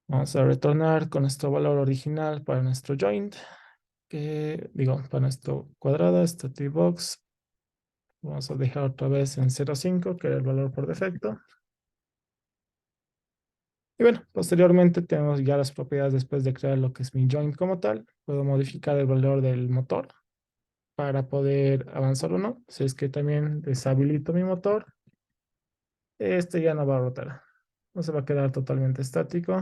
A: Vamos a retornar con nuestro valor original para nuestro joint, que digo, para nuestro cuadrado, static box. Vamos a dejar otra vez en 0,5, que era el valor por defecto. Y bueno, posteriormente tenemos ya las propiedades después de crear lo que es mi joint como tal. Puedo modificar el valor del motor para poder avanzar o no. Si es que también deshabilito mi motor, este ya no va a rotar. No se va a quedar totalmente estático.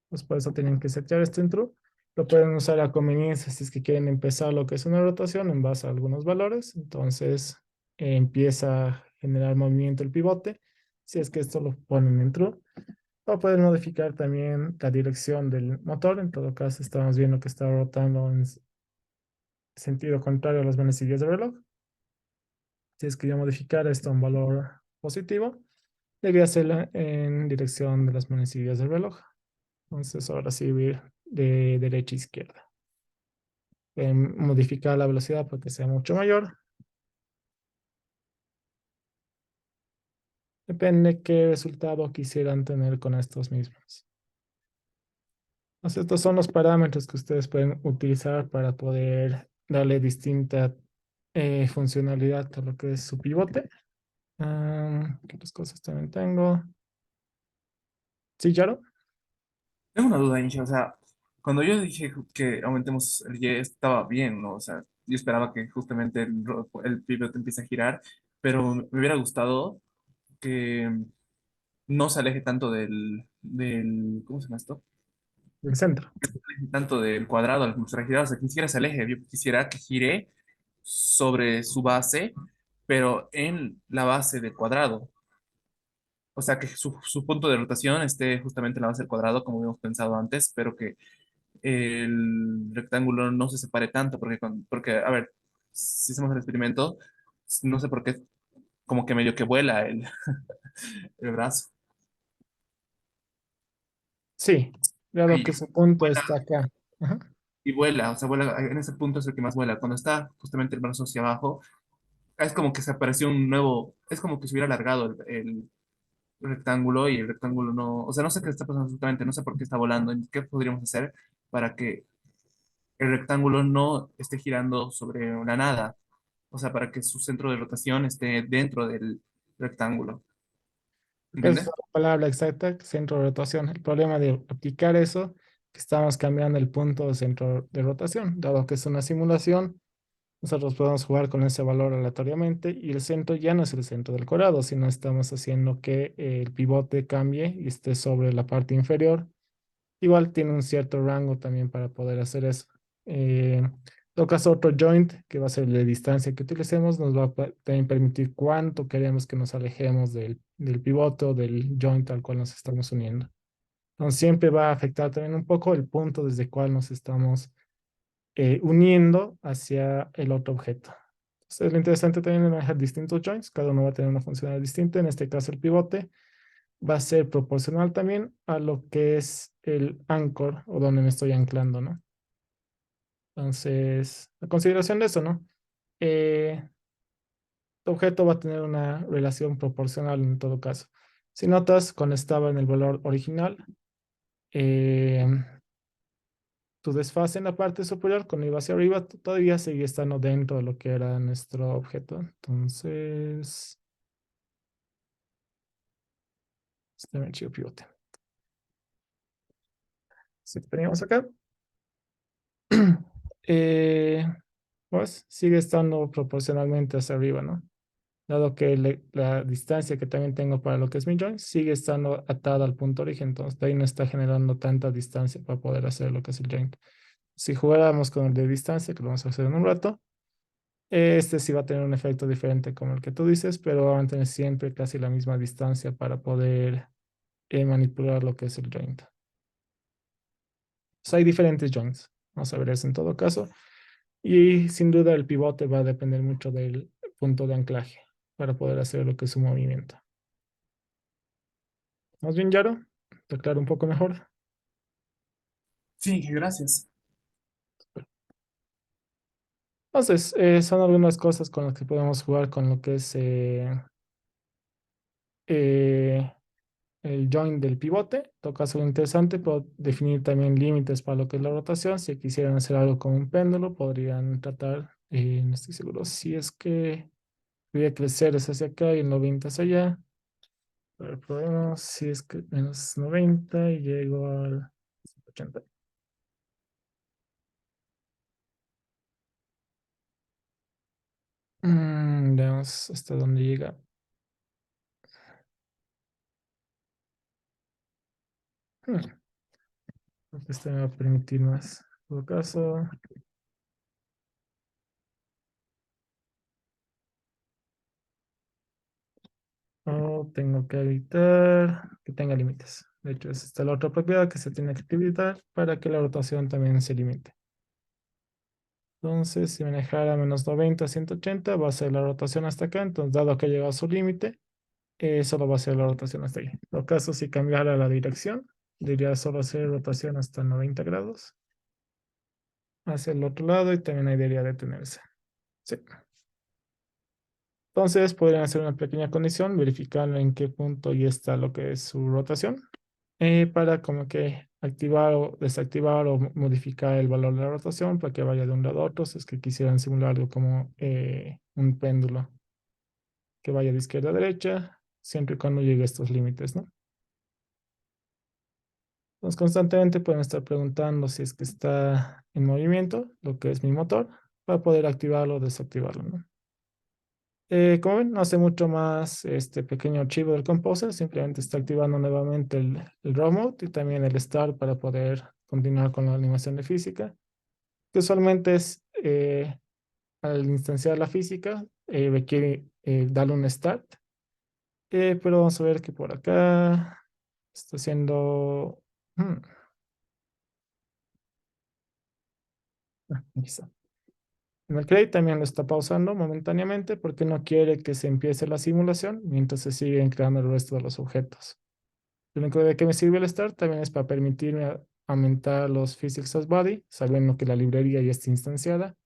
A: Pues por eso tienen que setear esto en true. Lo pueden usar a conveniencia si es que quieren empezar lo que es una rotación en base a algunos valores. Entonces empieza a generar movimiento el pivote. Si es que esto lo ponen en true. O pueden modificar también la dirección del motor. En todo caso, estamos viendo que está rotando en sentido contrario a las manecillas del reloj. Si es que yo modificara esto a un valor positivo, debería hacerlo en dirección de las manecillas del reloj. Entonces, ahora sí voy a ir de derecha a izquierda. Modificar la velocidad para que sea mucho mayor. Depende qué resultado quisieran tener con estos mismos. Entonces, estos son los parámetros que ustedes pueden utilizar para poder darle distinta funcionalidad a lo que es su pivote. ¿Qué otras cosas también tengo? Sí, Yaro.
B: Tengo una duda, Insha, o sea, cuando yo dije que aumentemos el Y estaba bien, ¿no? O sea, yo esperaba que justamente el pivot empiece a girar, pero me hubiera gustado que no se aleje tanto ¿cómo se llama esto?
A: El centro.
B: Tanto del cuadrado al que se girar, o sea, que ni siquiera se aleje. Yo quisiera que gire sobre su base, pero en la base del cuadrado. O sea, que su punto de rotación esté justamente en la base del cuadrado, como habíamos pensado antes, pero que el rectángulo no se separe tanto, porque a ver, si hacemos el experimento, no sé por qué, como que medio que vuela el brazo.
A: Sí, dado
B: Ahí,
A: que su punto
B: vuela
A: está acá. Ajá.
B: y vuela, o sea, vuela, en ese punto es el que más vuela. Cuando está justamente el brazo hacia abajo, es como que se apareció un nuevo, es como que se hubiera alargado el rectángulo y el rectángulo no, o sea, no sé qué está pasando absolutamente, no sé por qué está volando, qué podríamos hacer para que el rectángulo no esté girando sobre la nada, o sea, para que su centro de rotación esté dentro del rectángulo,
A: Esa es
B: ¿entiendes?
A: la palabra exacta, centro de rotación. El problema de aplicar eso, que estamos cambiando el punto de centro de rotación. Dado que es una simulación, nosotros podemos jugar con ese valor aleatoriamente y el centro ya no es el centro del cuadrado, sino estamos haciendo que el pivote cambie y esté sobre la parte inferior. Igual tiene un cierto rango también para poder hacer eso. En todo caso, otro joint, que va a ser la distancia que utilicemos, nos va a también permitir cuánto queremos que nos alejemos del pivote o del joint al cual nos estamos uniendo. Entonces, siempre va a afectar también un poco el punto desde el cual nos estamos uniendo hacia el otro objeto. Entonces, lo interesante también es manejar distintos joints, cada uno va a tener una funcionalidad distinta. En este caso, el pivote va a ser proporcional también a lo que es el anchor o donde me estoy anclando, ¿no? Entonces, a consideración de eso, ¿no? Tu objeto va a tener una relación proporcional en todo caso. Si notas, cuando estaba en el valor original, eh, tu desfase en la parte superior, cuando iba hacia arriba, todavía seguía estando dentro de lo que era nuestro objeto. Entonces, este me archivo pivote. Si teníamos acá. eh, pues sigue estando proporcionalmente hacia arriba, ¿no? Dado que la distancia que también tengo para lo que es mi joint sigue estando atada al punto origen, entonces de ahí no está generando tanta distancia para poder hacer lo que es el joint. Si jugáramos con el de distancia, que lo vamos a hacer en un rato, este sí va a tener un efecto diferente como el que tú dices, pero va a mantener siempre casi la misma distancia para poder manipular lo que es el joint. Entonces, hay diferentes joints. Vamos a ver eso en todo caso. Y sin duda el pivote va a depender mucho del punto de anclaje para poder hacer lo que es su movimiento. Más bien, Yaro, te aclaro un poco mejor.
B: Sí, gracias.
A: Entonces, son algunas cosas con las que podemos jugar con lo que es eh, el join del pivote. En todo caso, lo interesante, puedo definir también límites para lo que es la rotación. Si quisieran hacer algo con un péndulo, podrían tratar, no estoy seguro, si es que voy a crecer es hacia acá y el 90 hacia allá. A ver, probemos si es que menos 90 y llego al 80. Veamos hasta dónde llega. Hmm, creo que este me va a permitir más. En todo caso, no tengo que evitar que tenga límites. De hecho, esta es la otra propiedad que se tiene que evitar para que la rotación también se limite. Entonces, si me dejara menos 90, 180, va a ser la rotación hasta acá. Entonces, dado que ha llegado a su límite, solo va a ser la rotación hasta ahí. En todo caso, si cambiara la dirección, diría solo hacer rotación hasta 90 grados hacia el otro lado y también ahí debería detenerse. Sí. Entonces, podrían hacer una pequeña condición, verificar en qué punto ya está lo que es su rotación, para como que activar o desactivar o modificar el valor de la rotación para que vaya de un lado a otro, si es que quisieran simular algo como un péndulo que vaya de izquierda a derecha, siempre y cuando llegue a estos límites, ¿no? Entonces, constantemente pueden estar preguntando si es que está en movimiento, lo que es mi motor, para poder activarlo o desactivarlo, ¿no? Como ven, no hace mucho más este pequeño archivo del Composer, simplemente está activando nuevamente el raw mode y también el start para poder continuar con la animación de física, que usualmente es al instanciar la física, requiere darle un start Pero vamos a ver que por acá está haciendo... hmm, aquí está. En el Crate también lo está pausando momentáneamente porque no quiere que se empiece la simulación mientras se siguen creando el resto de los objetos. Lo único de que me sirve el Start también es para permitirme aumentar los Physics as Body, sabiendo que la librería ya está instanciada,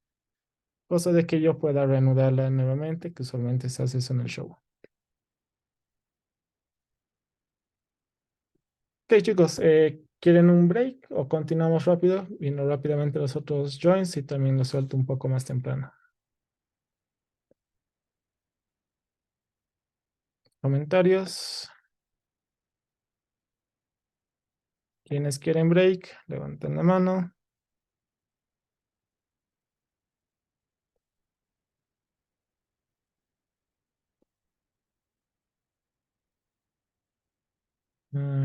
A: cosa de que yo pueda reanudarla nuevamente, que usualmente se hace eso en el show. Ok, chicos, ¿quieren un break o continuamos rápido? Viendo rápidamente los otros joins y también los suelto un poco más temprano. Comentarios. ¿Quiénes quieren break? Levanten la mano.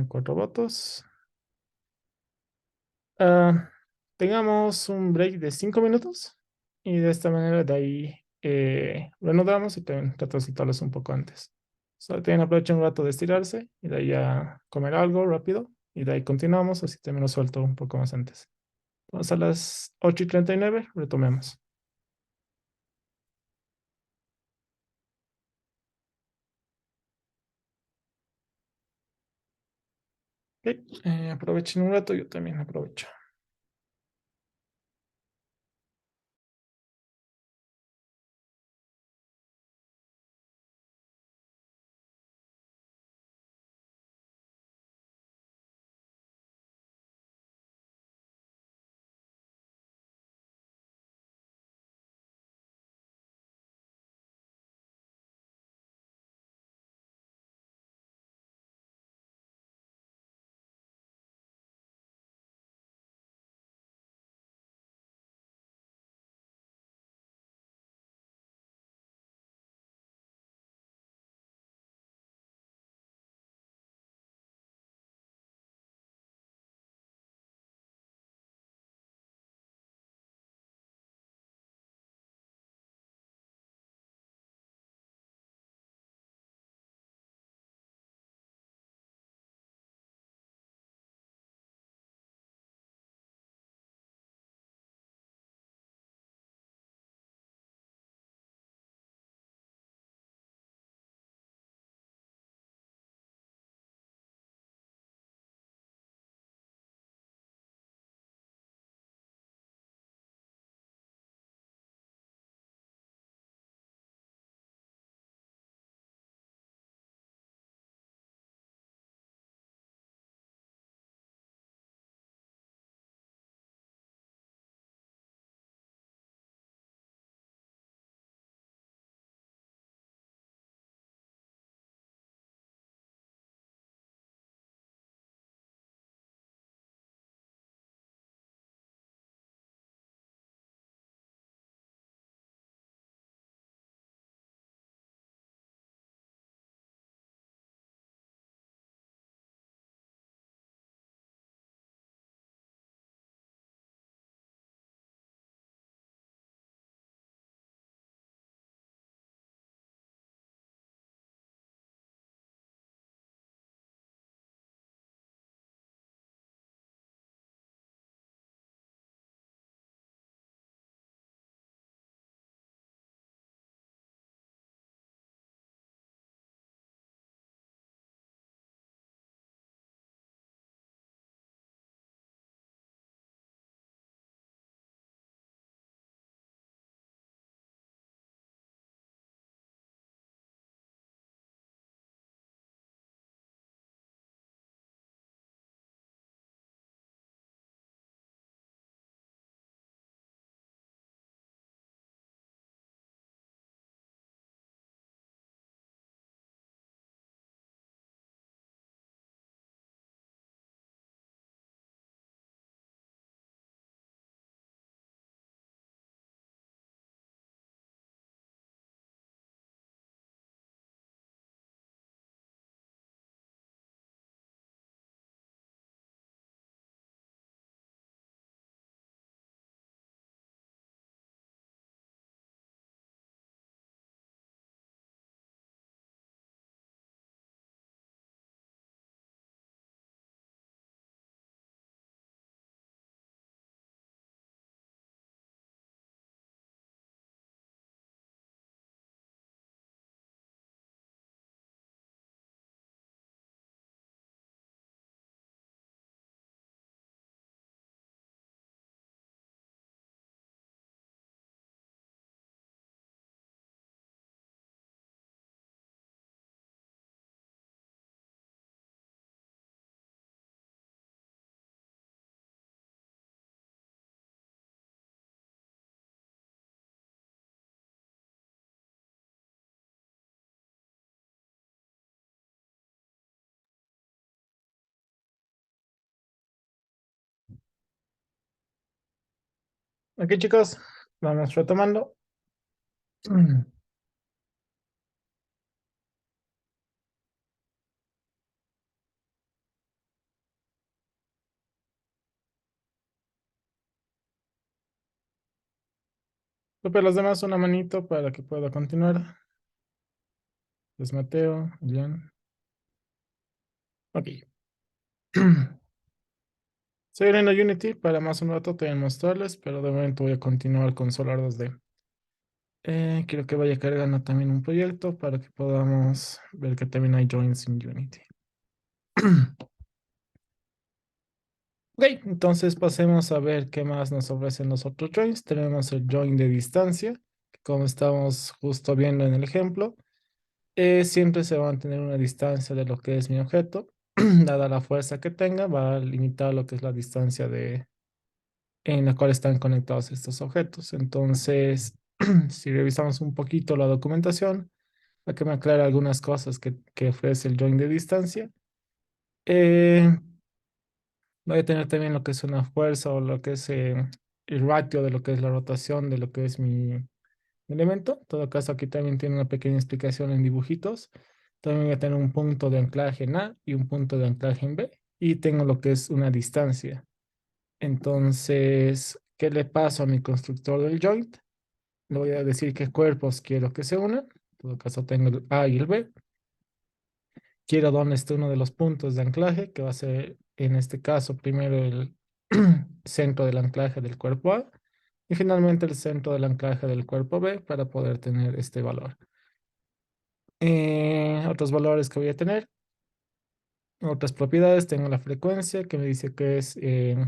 A: Cuatro votos. Ah, tengamos un break de 5 minutos y de esta manera de ahí reanudamos y también trato de soltarlos un poco antes. Solo también aprovechen un rato de estirarse y de ahí a comer algo rápido y de ahí continuamos, así también lo suelto un poco más antes. Entonces a las 8:39 retomemos. Ok, aprovechen un rato, yo también aprovecho. Ok, chicos, vamos retomando. Pepe, los demás una manito para que pueda continuar. Pues Mateo, Julián. Ok. Estoy abriendo Unity para más un rato también mostrarles, pero de momento voy a continuar con Solar 2D. Quiero que vaya cargando también un proyecto para que podamos ver que también hay joins en Unity. Ok, entonces pasemos a ver qué más nos ofrecen los otros joins. Tenemos el join de distancia, que como estamos justo viendo en el ejemplo, siempre se va a mantener una distancia de lo que es mi objeto. Dada la fuerza que tenga, va a limitar lo que es la distancia en la cual están conectados estos objetos. Entonces, si revisamos un poquito la documentación, para que me aclare algunas cosas que ofrece el join de distancia. Eh, Voy a tener también lo que es una fuerza o lo que es el ratio de lo que es la rotación de lo que es mi elemento. En todo caso, aquí también tiene una pequeña explicación en dibujitos. También voy a tener un punto de anclaje en A y un punto de anclaje en B. Y tengo lo que es una distancia. Entonces, ¿qué le paso a mi constructor del joint? Le voy a decir qué cuerpos quiero que se unan. En todo caso, tengo el A y el B. Quiero dónde esté uno de los puntos de anclaje, que va a ser en este caso primero el centro del anclaje del cuerpo A y finalmente el centro del anclaje del cuerpo B para poder tener este valor. Otros valores que voy a tener, otras propiedades, tengo la frecuencia que me dice que es make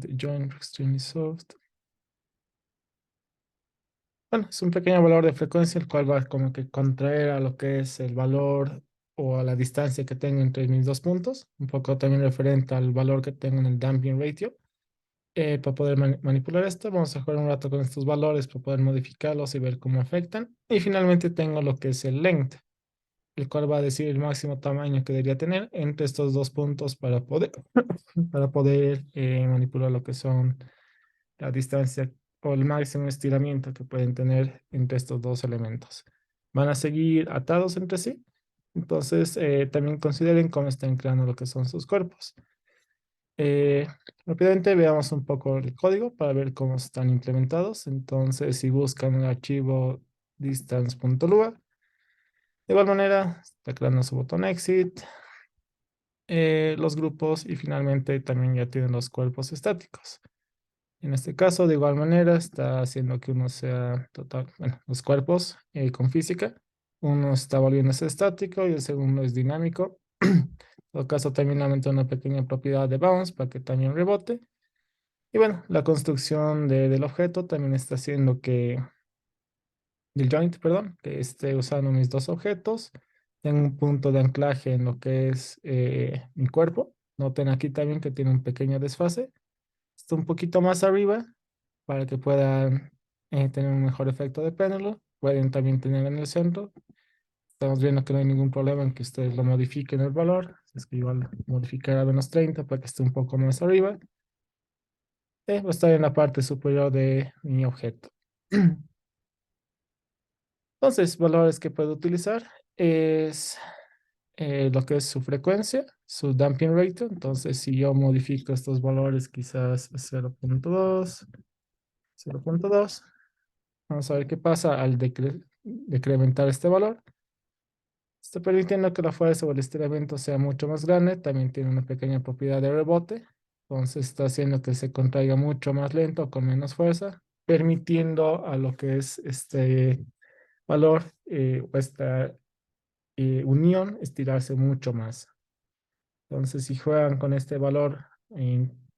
A: the joint extremely soft. Bueno, es un pequeño valor de frecuencia, el cual va como que contraer a lo que es el valor o a la distancia que tengo entre mis dos puntos, un poco también referente al valor que tengo en el damping ratio. Para poder manipular esto, vamos a jugar un rato con estos valores para poder modificarlos y ver cómo afectan. Y finalmente tengo lo que es el length, el cual va a decir el máximo tamaño que debería tener entre estos dos puntos para poder manipular lo que son la distancia o el máximo estiramiento que pueden tener entre estos dos elementos. Van a seguir atados entre sí. Entonces, también consideren cómo están creando lo que son sus cuerpos. Eh, Rápidamente veamos un poco el código para ver cómo están implementados. Entonces, si buscan el archivo distance.lua, de igual manera, está creando su botón exit, los grupos y finalmente también ya tienen los cuerpos estáticos. En este caso, de igual manera, está haciendo que uno sea total, bueno, los cuerpos con física. Uno está volviéndose estático y el segundo es dinámico. En todo caso, también aumenta una pequeña propiedad de bounce para que también rebote. Y bueno, la construcción del objeto también está haciendo del joint, perdón, que esté usando mis dos objetos. Tengo un punto de anclaje en lo que es mi cuerpo. Noten aquí también que tiene un pequeño desfase. Está un poquito más arriba para que puedan tener un mejor efecto de péndulo. Pueden también tener en el centro. Estamos viendo que no hay ningún problema en que ustedes lo modifiquen el valor. Es que igual modificar a -30 para que esté un poco más arriba. Va a estar en la parte superior de mi objeto. Entonces, valores que puedo utilizar es lo que es su frecuencia, su damping ratio. Entonces, si yo modifico estos valores quizás a 0.2, 0.2, vamos a ver qué pasa al decrementar este valor. Está permitiendo que la fuerza o el estiramiento sea mucho más grande. También tiene una pequeña propiedad de rebote. Entonces está haciendo que se contraiga mucho más lento, con menos fuerza, permitiendo a lo que es este valor o esta unión estirarse mucho más. Entonces, si juegan con este valor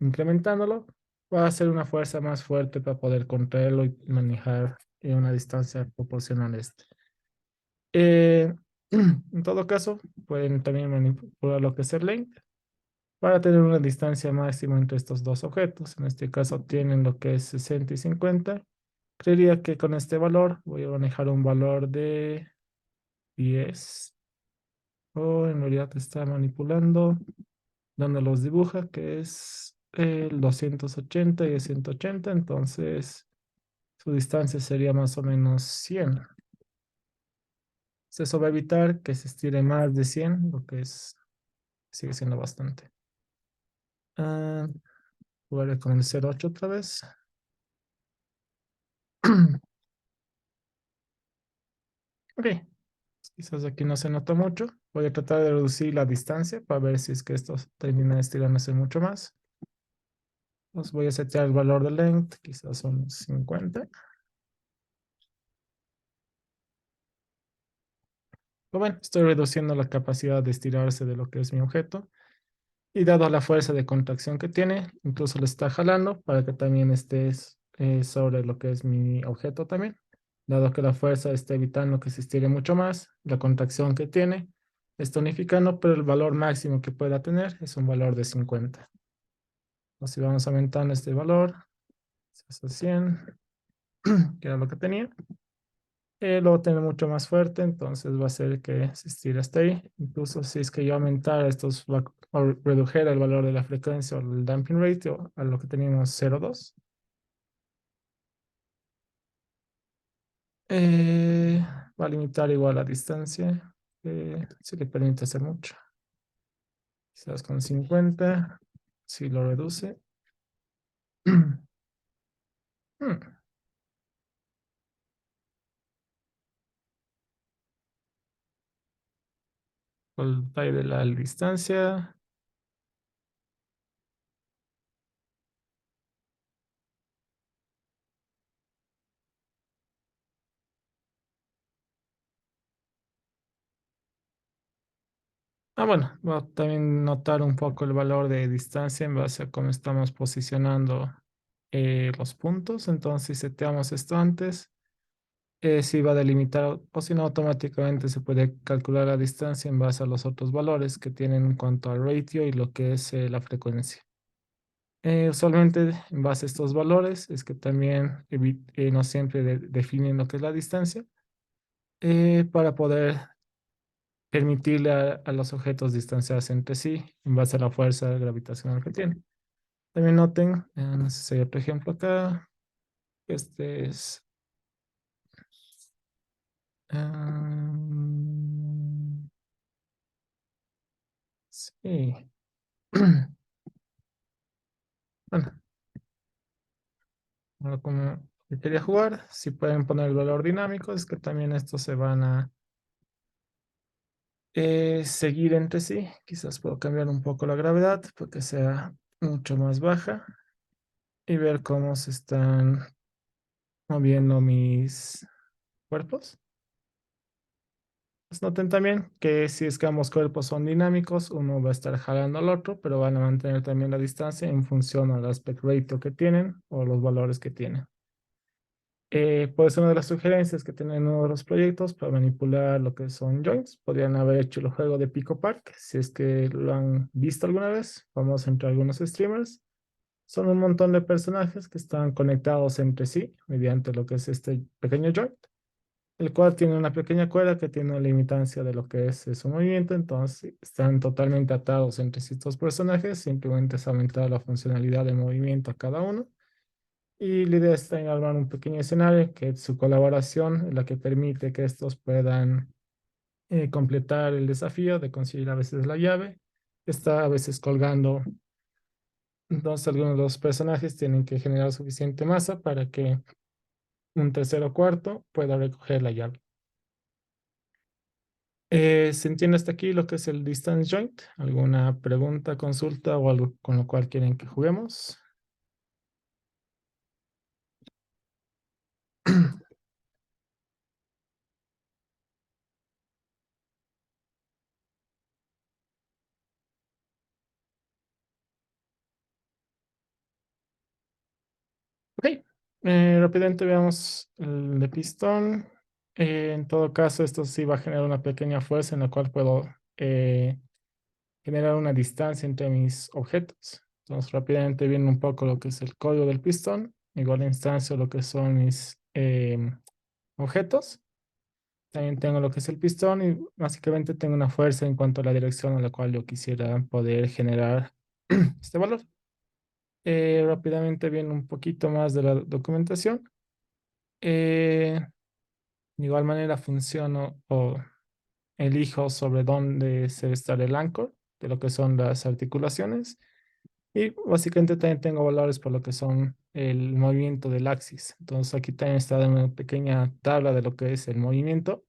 A: incrementándolo, va a ser una fuerza más fuerte para poder contraerlo y manejar en una distancia proporcional a este. En todo caso, pueden también manipular lo que es el length para tener una distancia máxima entre estos dos objetos. En este caso tienen lo que es 60 y 50. Creería que con este valor voy a manejar un valor de 10. O en realidad está manipulando donde los dibuja, que es el 280 y el 180, entonces su distancia sería más o menos 100. Eso va a evitar que se estire más de 100, lo que es, sigue siendo bastante. Ah, Jugaré con el 0,8 otra vez. Ok, quizás aquí no se nota mucho. Voy a tratar de reducir la distancia para ver si es que esto termina estirándose mucho más. Entonces voy a setear el valor de length, quizás son 50. Pero bueno, estoy reduciendo la capacidad de estirarse de lo que es mi objeto. Y dado la fuerza de contracción que tiene, incluso lo está jalando para que también estés sobre lo que es mi objeto también. Dado que la fuerza está evitando que se estire mucho más, la contracción que tiene está unificando, pero el valor máximo que pueda tener es un valor de 50. O si vamos aumentando este valor, es a 100, que era lo que tenía. Lo va a tener mucho más fuerte, entonces va a ser que se estire hasta ahí. Incluso si es que yo aumentara estos o redujera el valor de la frecuencia o el damping ratio a lo que teníamos 0,2, va a limitar igual la distancia, si le permite hacer mucho. Quizás con 50, si lo reduce. Hmm, el detalle de la distancia. Bueno, va a también notar un poco el valor de distancia en base a cómo estamos posicionando los puntos. Entonces, si seteamos esto antes, sí va a delimitar, o si no, automáticamente se puede calcular la distancia en base a los otros valores que tienen en cuanto al ratio y lo que es la frecuencia. Usualmente, en base a estos valores, es que también no siempre definen lo que es la distancia para poder permitirle a los objetos distanciarse entre sí en base a la fuerza gravitacional que tienen. También noten, no sé si hay otro ejemplo acá. Este es... sí. Bueno, ahora como yo quería jugar, si pueden poner el valor dinámico, es que también estos se van a seguir entre sí. Quizás puedo cambiar un poco la gravedad para que sea mucho más baja y ver cómo se están moviendo mis cuerpos. Pues noten también que si es que ambos cuerpos son dinámicos, uno va a estar jalando al otro, pero van a mantener también la distancia en función al aspect ratio que tienen o los valores que tienen. Puede ser una de las sugerencias que tienen uno de los proyectos para manipular lo que son joints. Podrían haber hecho el juego de Pico Park, si es que lo han visto alguna vez. Vamos entre algunos streamers. Son un montón de personajes que están conectados entre sí mediante lo que es este pequeño joint, el cual tiene una pequeña cuerda que tiene una limitancia de lo que es su movimiento. Entonces están totalmente atados entre sí estos personajes. Simplemente es aumentar la funcionalidad de movimiento a cada uno. Y la idea está en armar un pequeño escenario que su colaboración es la que permite que estos puedan completar el desafío de conseguir a veces la llave. Está a veces colgando. Entonces algunos de los personajes tienen que generar suficiente masa para que un tercero o cuarto pueda recoger la llave. ¿Se entiende hasta aquí lo que es el distance joint? ¿Alguna pregunta, consulta o algo con lo cual quieren que juguemos? Ok, rápidamente veamos el de pistón. En todo caso, esto sí va a generar una pequeña fuerza en la cual puedo generar una distancia entre mis objetos. Entonces, rápidamente viendo un poco lo que es el código del pistón, igual instancia lo que son mis objetos. También tengo lo que es el pistón y básicamente tengo una fuerza en cuanto a la dirección a la cual yo quisiera poder generar este valor. Rápidamente viene un poquito más de la documentación. Eh, de igual manera funciono o elijo sobre dónde se debe estar el anchor de lo que son las articulaciones. Y básicamente también tengo valores por lo que son el movimiento del axis. Entonces aquí también está una pequeña tabla de lo que es el movimiento.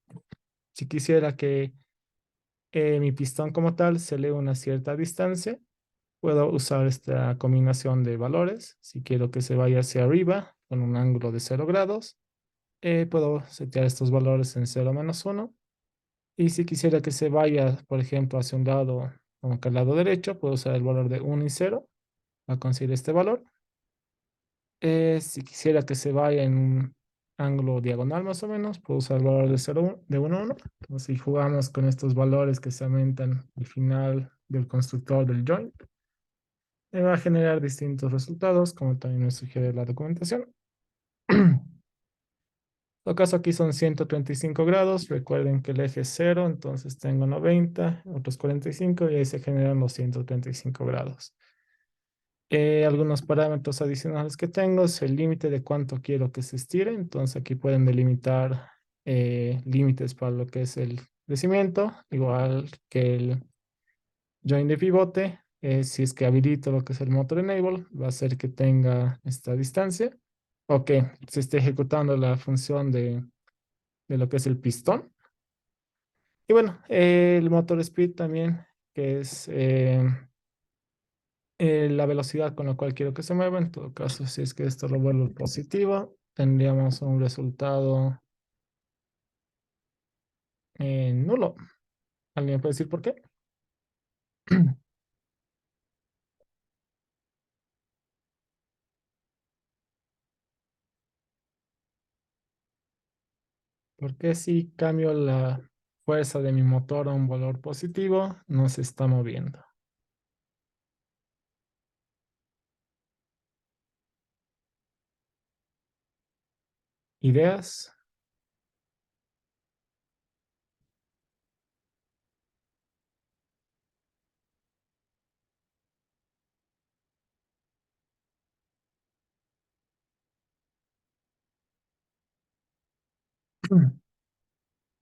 A: Si quisiera que mi pistón como tal se eleve una cierta distancia, puedo usar esta combinación de valores. Si quiero que se vaya hacia arriba con un ángulo de 0 grados, puedo setear estos valores en 0 - 1. Y si quisiera que se vaya, por ejemplo, hacia un lado, como que al lado derecho, puedo usar el valor de 1 y 0 para conseguir este valor. Si quisiera que se vaya en un ángulo diagonal más o menos, puedo usar el valor de 0, de 1 1. Entonces, si jugamos con estos valores que se aumentan al final del constructor del joint, me va a generar distintos resultados, como también me sugiere la documentación. En todo caso, aquí son 135 grados. Recuerden que el eje es 0, entonces tengo 90, otros 45 y ahí se generan los 135 grados. Algunos parámetros adicionales que tengo es el límite de cuánto quiero que se estire. Entonces aquí pueden delimitar límites para lo que es el crecimiento, igual que el join de pivote. Si es que habilito lo que es el motor enable, va a hacer que tenga esta distancia o que se esté ejecutando la función de lo que es el pistón. Y bueno, el motor speed también, que es la velocidad con la cual quiero que se mueva. En todo caso, si es que esto lo vuelvo positivo, tendríamos un resultado nulo. ¿Alguien puede decir por qué? Porque si cambio la fuerza de mi motor a un valor positivo, no se está moviendo? ¿Ideas?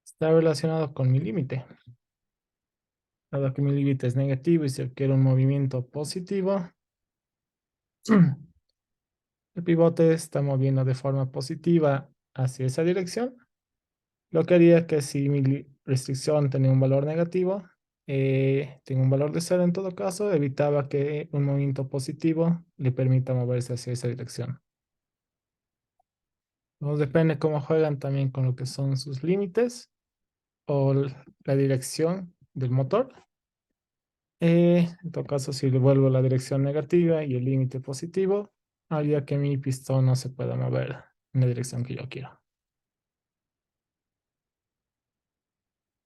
A: Está relacionado con mi límite. Dado que mi límite es negativo y si quiero un movimiento positivo, el pivote está moviendo de forma positiva hacia esa dirección. Lo que haría que si mi restricción tenía un valor negativo, tengo un valor de 0 en todo caso, evitaba que un movimiento positivo le permita moverse hacia esa dirección. Entonces depende cómo juegan también con lo que son sus límites o la dirección del motor. En todo caso, si le vuelvo la dirección negativa y el límite positivo, haría que mi pistón no se pueda mover en la dirección que yo quiero.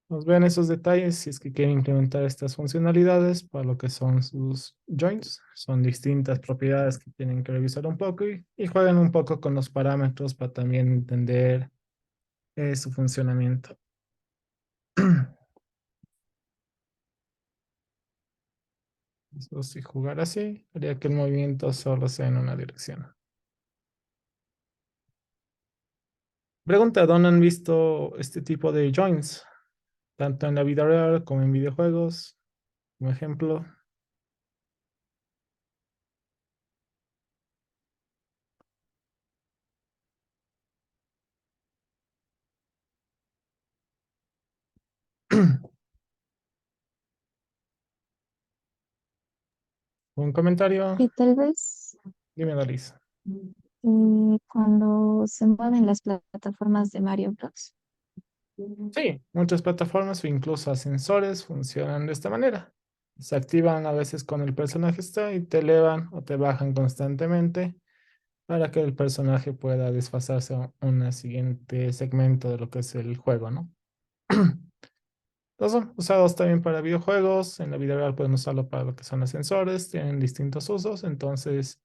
A: Nos ven esos detalles si es que quieren implementar estas funcionalidades para lo que son sus joints. Son distintas propiedades que tienen que revisar un poco y juegan un poco con los parámetros para también entender su funcionamiento. Eso si jugar así, haría que el movimiento solo sea en una dirección. Pregunta, ¿dónde han visto este tipo de joints? Tanto en la vida real como en videojuegos, como ejemplo. ¿Un comentario?
E: Y tal vez
A: Dime, Dalis.
E: cuando se mueven las plataformas de Mario Bros.
A: Sí, muchas plataformas o incluso ascensores funcionan de esta manera. Se activan a veces cuando el personaje está y te elevan o te bajan constantemente para que el personaje pueda desfasarse a un siguiente segmento de lo que es el juego, ¿no? Los son usados también para videojuegos. En la vida real pueden usarlo para lo que son ascensores. Tienen distintos usos, entonces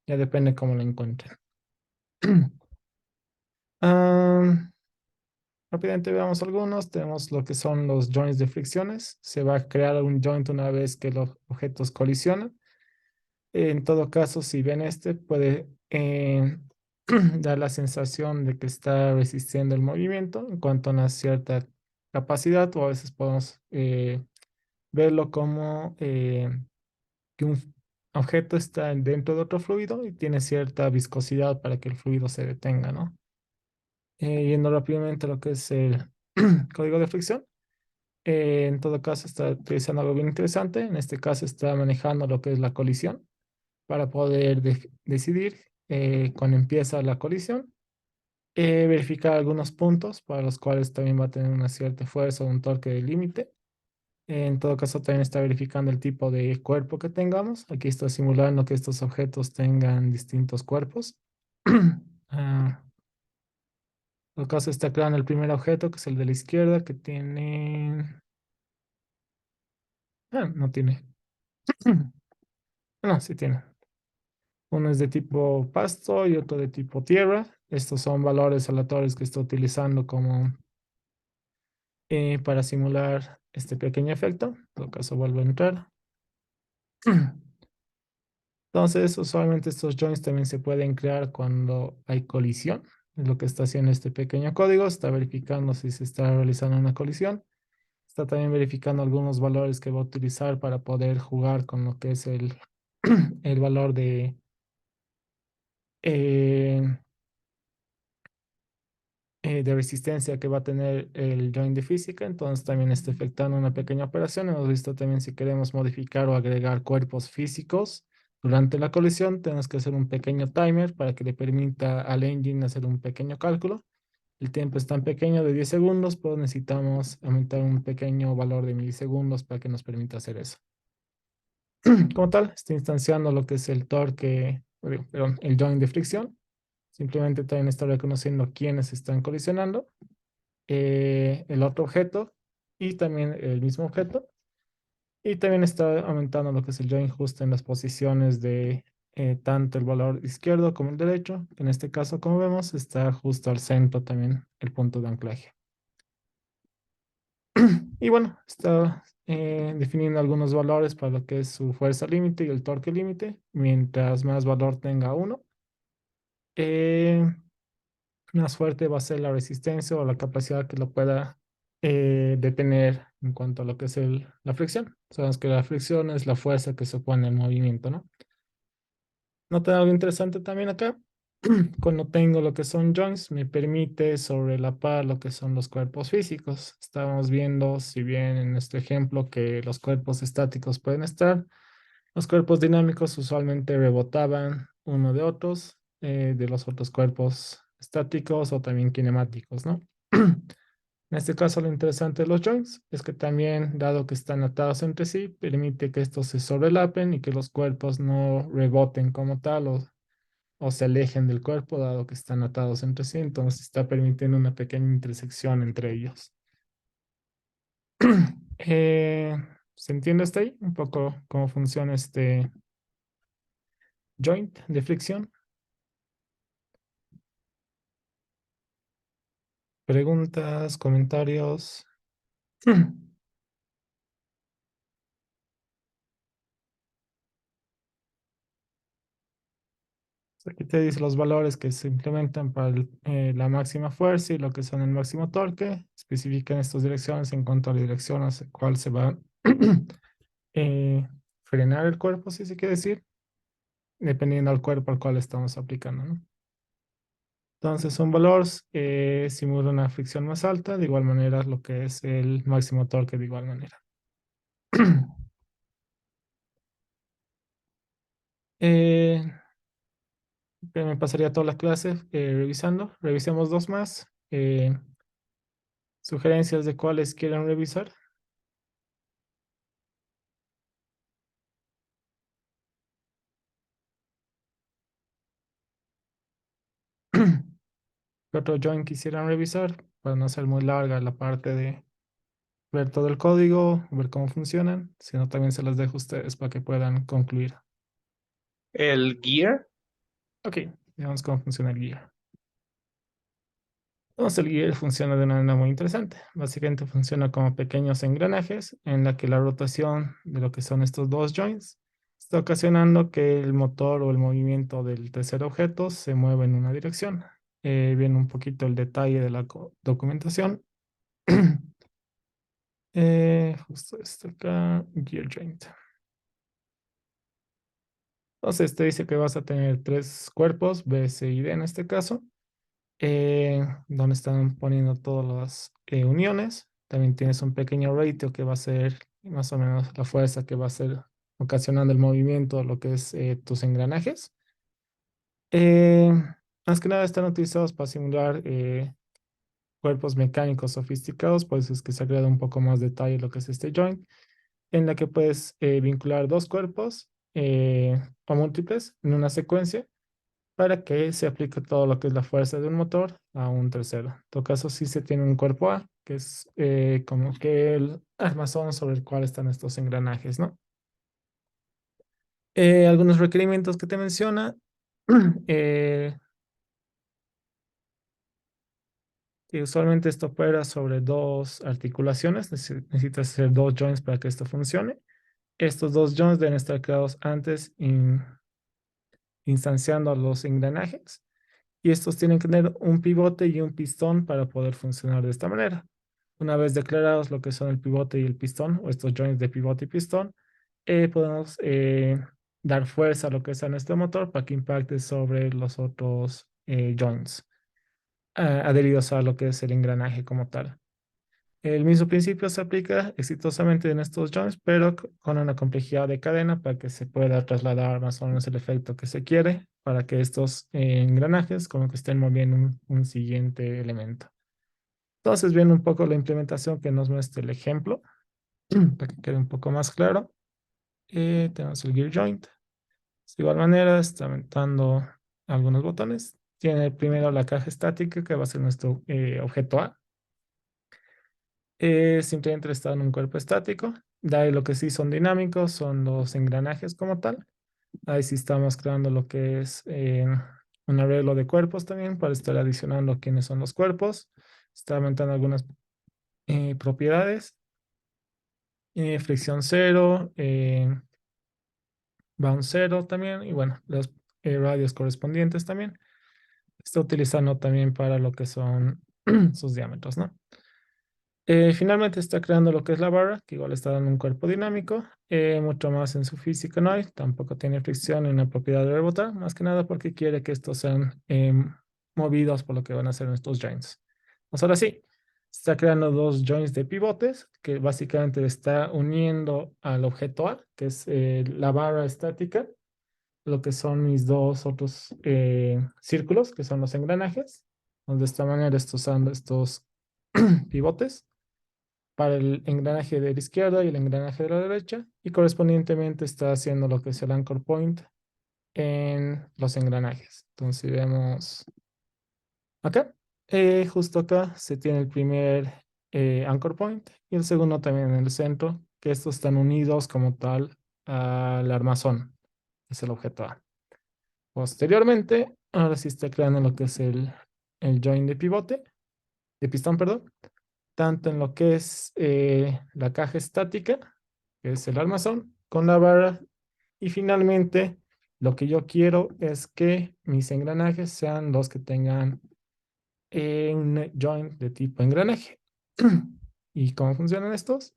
A: ya depende cómo lo encuentren. Ah, rápidamente veamos algunos. Tenemos lo que son los joints de fricciones. Se va a crear un joint una vez que los objetos colisionan. En todo caso, si ven este, puede dar la sensación de que está resistiendo el movimiento en cuanto a una cierta capacidad, o a veces podemos verlo como que un objeto está dentro de otro fluido y tiene cierta viscosidad para que el fluido se detenga, ¿no? Yendo rápidamente a lo que es el código de fricción. En todo caso, está utilizando algo bien interesante. En este caso, está manejando lo que es la colisión para poder decidir cuando empieza la colisión, verificar algunos puntos para los cuales también va a tener una cierta fuerza o un torque de límite. En todo caso, también está verificando el tipo de cuerpo que tengamos. Aquí está simulando que estos objetos tengan distintos cuerpos. En todo caso, está creando el primer objeto, que es el de la izquierda, que tiene... no tiene. No, sí tiene. Uno es de tipo pasto y otro de tipo tierra. Estos son valores aleatorios que está utilizando como para simular este pequeño efecto. En todo caso, vuelvo a entrar. Entonces, usualmente estos joins también se pueden crear cuando hay colisión. Es lo que está haciendo este pequeño código. Está verificando si se está realizando una colisión. Está también verificando algunos valores que va a utilizar para poder jugar con lo que es el valor eh, de resistencia que va a tener el join de física. Entonces también está efectuando una pequeña operación. Hemos visto también si queremos modificar o agregar cuerpos físicos durante la colisión, tenemos que hacer un pequeño timer para que le permita al engine hacer un pequeño cálculo. El tiempo es tan pequeño de 10 segundos, pero necesitamos aumentar un pequeño valor de milisegundos para que nos permita hacer eso. Como tal, está instanciando lo que es el torque, perdón, el join de fricción. Simplemente también está reconociendo quiénes están colisionando, el otro objeto y también el mismo objeto. Y también está aumentando lo que es el join justo en las posiciones de tanto el valor izquierdo como el derecho. En este caso, como vemos, está justo al centro también el punto de anclaje. Y bueno, está definiendo algunos valores para lo que es su fuerza límite y el torque límite. Mientras más valor tenga uno, eh, más fuerte va a ser la resistencia o la capacidad que lo pueda detener en cuanto a lo que es la fricción. Sabemos que la fricción es la fuerza que se opone al movimiento, ¿no? Nota algo interesante también acá. Cuando tengo lo que son joints, me permite sobrelapar lo que son los cuerpos físicos. Estamos viendo, si bien en este ejemplo, que los cuerpos estáticos pueden estar, los cuerpos dinámicos usualmente rebotaban uno de otros, de los otros cuerpos estáticos o también kinemáticos, ¿no? En este caso, lo interesante de los joints es que también, dado que están atados entre sí, permite que estos se sobrelapen y que los cuerpos no reboten como tal o se alejen del cuerpo, dado que están atados entre sí. Entonces, está permitiendo una pequeña intersección entre ellos. Eh, ¿Se entiende hasta ahí? Un poco cómo funciona este joint de fricción. Preguntas, comentarios. Aquí te dice los valores que se implementan para la máxima fuerza y lo que son el máximo torque. Especifican estas direcciones en cuanto a la dirección hacia cuál se va eh, frenar el cuerpo, si se quiere decir, dependiendo del cuerpo al cual estamos aplicando, ¿no? Entonces, un valor simula una fricción más alta, de igual manera lo que es el máximo torque de igual manera. Eh, Me pasaría toda la clase revisando. Revisemos dos más. Sugerencias de cuáles quieren revisar. ¿Qué otro join quisieran revisar? Para no ser muy larga la parte de ver todo el código, ver cómo funcionan. Si no, también se los dejo a ustedes para que puedan concluir.
D: El gear,
A: Ok, veamos cómo funciona el guía. Entonces el gear funciona de una manera muy interesante. Básicamente funciona como pequeños engranajes en la que la rotación de lo que son estos dos joints está ocasionando que el motor o el movimiento del tercer objeto se mueva en una dirección. Viene un poquito el detalle de la documentación. Justo esto acá, gear joint. Entonces te dice que vas a tener tres cuerpos, B, C y D en este caso, donde están poniendo todas las uniones. También tienes un pequeño ratio que va a ser más o menos la fuerza que va a ser ocasionando el movimiento, lo que es tus engranajes. Eh, Más que nada están utilizados para simular cuerpos mecánicos sofisticados, por eso es que se ha creado un poco más detalle lo que es este joint, en la que puedes vincular dos cuerpos o múltiples en una secuencia para que se aplique todo lo que es la fuerza de un motor a un tercero. En todo caso, sí se tiene un cuerpo A, que es como que el armazón sobre el cual están estos engranajes, ¿no? Algunos requerimientos que te menciona. eh, que usualmente esto opera sobre dos articulaciones. Necesitas hacer dos joints para que esto funcione. Estos dos joints deben estar creados antes instanciando los engranajes. Y estos tienen que tener un pivote y un pistón para poder funcionar de esta manera. Una vez declarados lo que son el pivote y el pistón, o estos joints de pivote y pistón, podemos dar fuerza a lo que es a nuestro motor para que impacte sobre los otros joints adheridos a lo que es el engranaje como tal. El mismo principio se aplica exitosamente en estos joints, pero con una complejidad de cadena para que se pueda trasladar más o menos el efecto que se quiere para que estos engranajes como que estén moviendo un siguiente elemento. Entonces, viene un poco la implementación que nos muestra el ejemplo para que quede un poco más claro. Tenemos el gear joint. De igual manera, está aumentando algunos botones. Tiene primero la caja estática, que va a ser nuestro objeto A. Simplemente está en un cuerpo estático. De ahí lo que sí son dinámicos son los engranajes como tal. Ahí sí estamos creando lo que es un arreglo de cuerpos también para estar adicionando quiénes son los cuerpos. Está aumentando algunas propiedades. Fricción cero, bounce cero también. Y bueno, los radios correspondientes también. Está utilizando también para lo que son sus diámetros, ¿no? Finalmente está creando lo que es la barra, que igual está dando un cuerpo dinámico, mucho más en su física no hay, tampoco tiene fricción ni una propiedad de rebotar, más que nada porque quiere que estos sean movidos por lo que van a ser nuestros joints. Pues ahora sí, está creando dos joints de pivotes, que básicamente está uniendo al objeto A, que es la barra estática, lo que son mis dos otros círculos, que son los engranajes, donde de esta manera estoy usando estos pivotes para el engranaje de la izquierda y el engranaje de la derecha, y correspondientemente está haciendo lo que es el anchor point en los engranajes. Entonces, si vemos acá, justo acá se tiene el primer anchor point y el segundo también en el centro, que estos están unidos como tal al armazón, es el objeto A. Posteriormente, ahora sí está creando lo que es el join de pivote, de pistón, perdón, tanto en lo que es la caja estática, que es el armazón, con la barra. Y finalmente, lo que yo quiero es que mis engranajes sean los que tengan un joint de tipo engranaje. ¿Y cómo funcionan estos?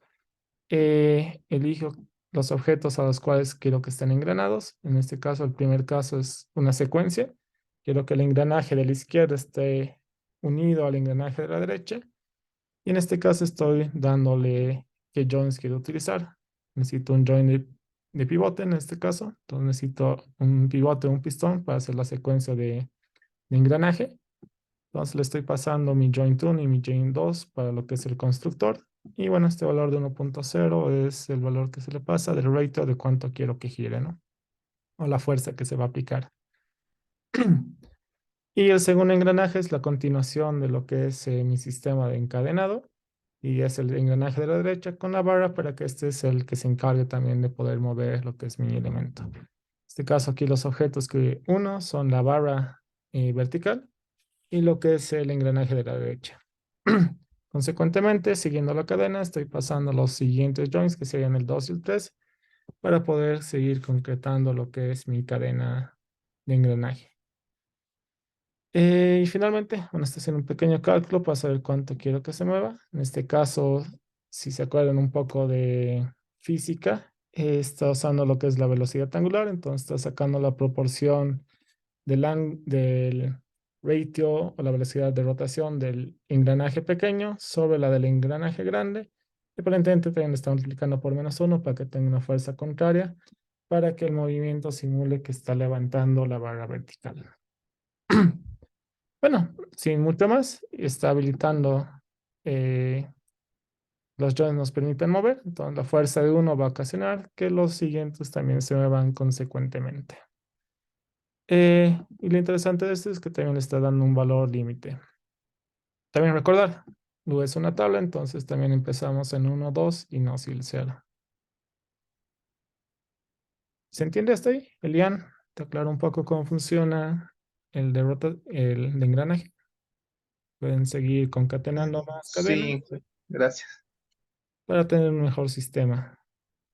A: Elijo los objetos a los cuales quiero que estén engranados. En este caso, el primer caso es una secuencia. Quiero que el engranaje de la izquierda esté unido al engranaje de la derecha. Y en este caso estoy dándole qué joins quiero utilizar. Necesito un join de pivote en este caso. Entonces necesito un pivote, un pistón para hacer la secuencia de engranaje. Entonces le estoy pasando mi joint 1 y mi joint 2 para lo que es el constructor. Y bueno, este valor de 1.0 es el valor que se le pasa del ratio de cuánto quiero que gire, ¿no? O la fuerza que se va a aplicar. Y el segundo engranaje es la continuación de lo que es mi sistema de encadenado. Y es el engranaje de la derecha con la barra para que este es el que se encargue también de poder mover lo que es mi elemento. En este caso aquí los objetos que uno son la barra vertical y lo que es el engranaje de la derecha. Consecuentemente, siguiendo la cadena, estoy pasando los siguientes joints que serían el 2 y el 3 para poder seguir concretando lo que es mi cadena de engranaje. Y finalmente, bueno, estoy haciendo un pequeño cálculo para saber cuánto quiero que se mueva. En este caso, si se acuerdan un poco de física, está usando lo que es la velocidad angular, entonces está sacando la proporción del ratio o la velocidad de rotación del engranaje pequeño sobre la del engranaje grande. Y aparentemente también lo está multiplicando por -1 para que tenga una fuerza contraria, para que el movimiento simule que está levantando la barra vertical. Bueno, sin mucho más, está habilitando los joints nos permiten mover, entonces la fuerza de uno va a ocasionar que los siguientes también se muevan consecuentemente. Y lo interesante de esto es que también le está dando un valor límite. También recordar, U es una tabla, entonces también empezamos en 1, 2 y no sin 0. ¿Se entiende hasta ahí? Elian, te aclaro un poco cómo funciona el de engranaje. Pueden seguir concatenando más cadenas
D: Sí, gracias.
A: para tener un mejor sistema.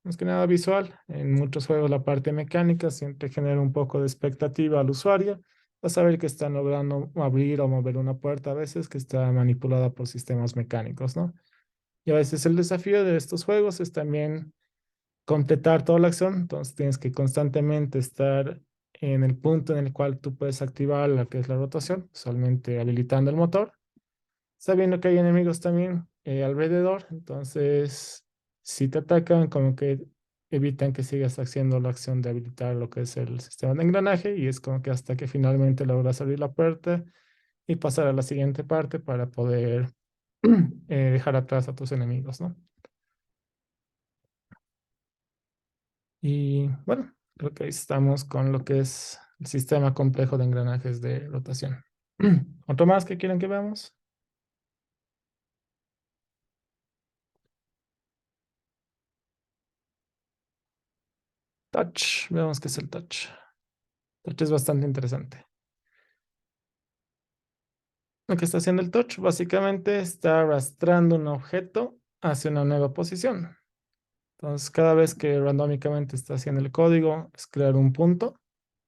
A: Más que nada visual. En muchos juegos la parte mecánica siempre genera un poco de expectativa al usuario a saber que están logrando abrir o mover una puerta a veces que está manipulada por sistemas mecánicos, ¿no? Y a veces el desafío de estos juegos es también completar toda la acción, entonces tienes que constantemente estar en el punto en el cual tú puedes activar la que es la rotación, solamente habilitando el motor, sabiendo que hay enemigos también alrededor, entonces si te atacan, como que evitan que sigas haciendo la acción de habilitar lo que es el sistema de engranaje y es como que hasta que finalmente logras abrir la puerta y pasar a la siguiente parte para poder dejar atrás a tus enemigos, ¿no? Y bueno, creo que ahí estamos con lo que es el sistema complejo de engranajes de rotación. ¿Otro más que quieran que veamos? Touch, veamos qué es el touch. Touch es bastante interesante. Lo que está haciendo el touch básicamente está arrastrando un objeto hacia una nueva posición. Entonces, cada vez que randómicamente está haciendo el código, es crear un punto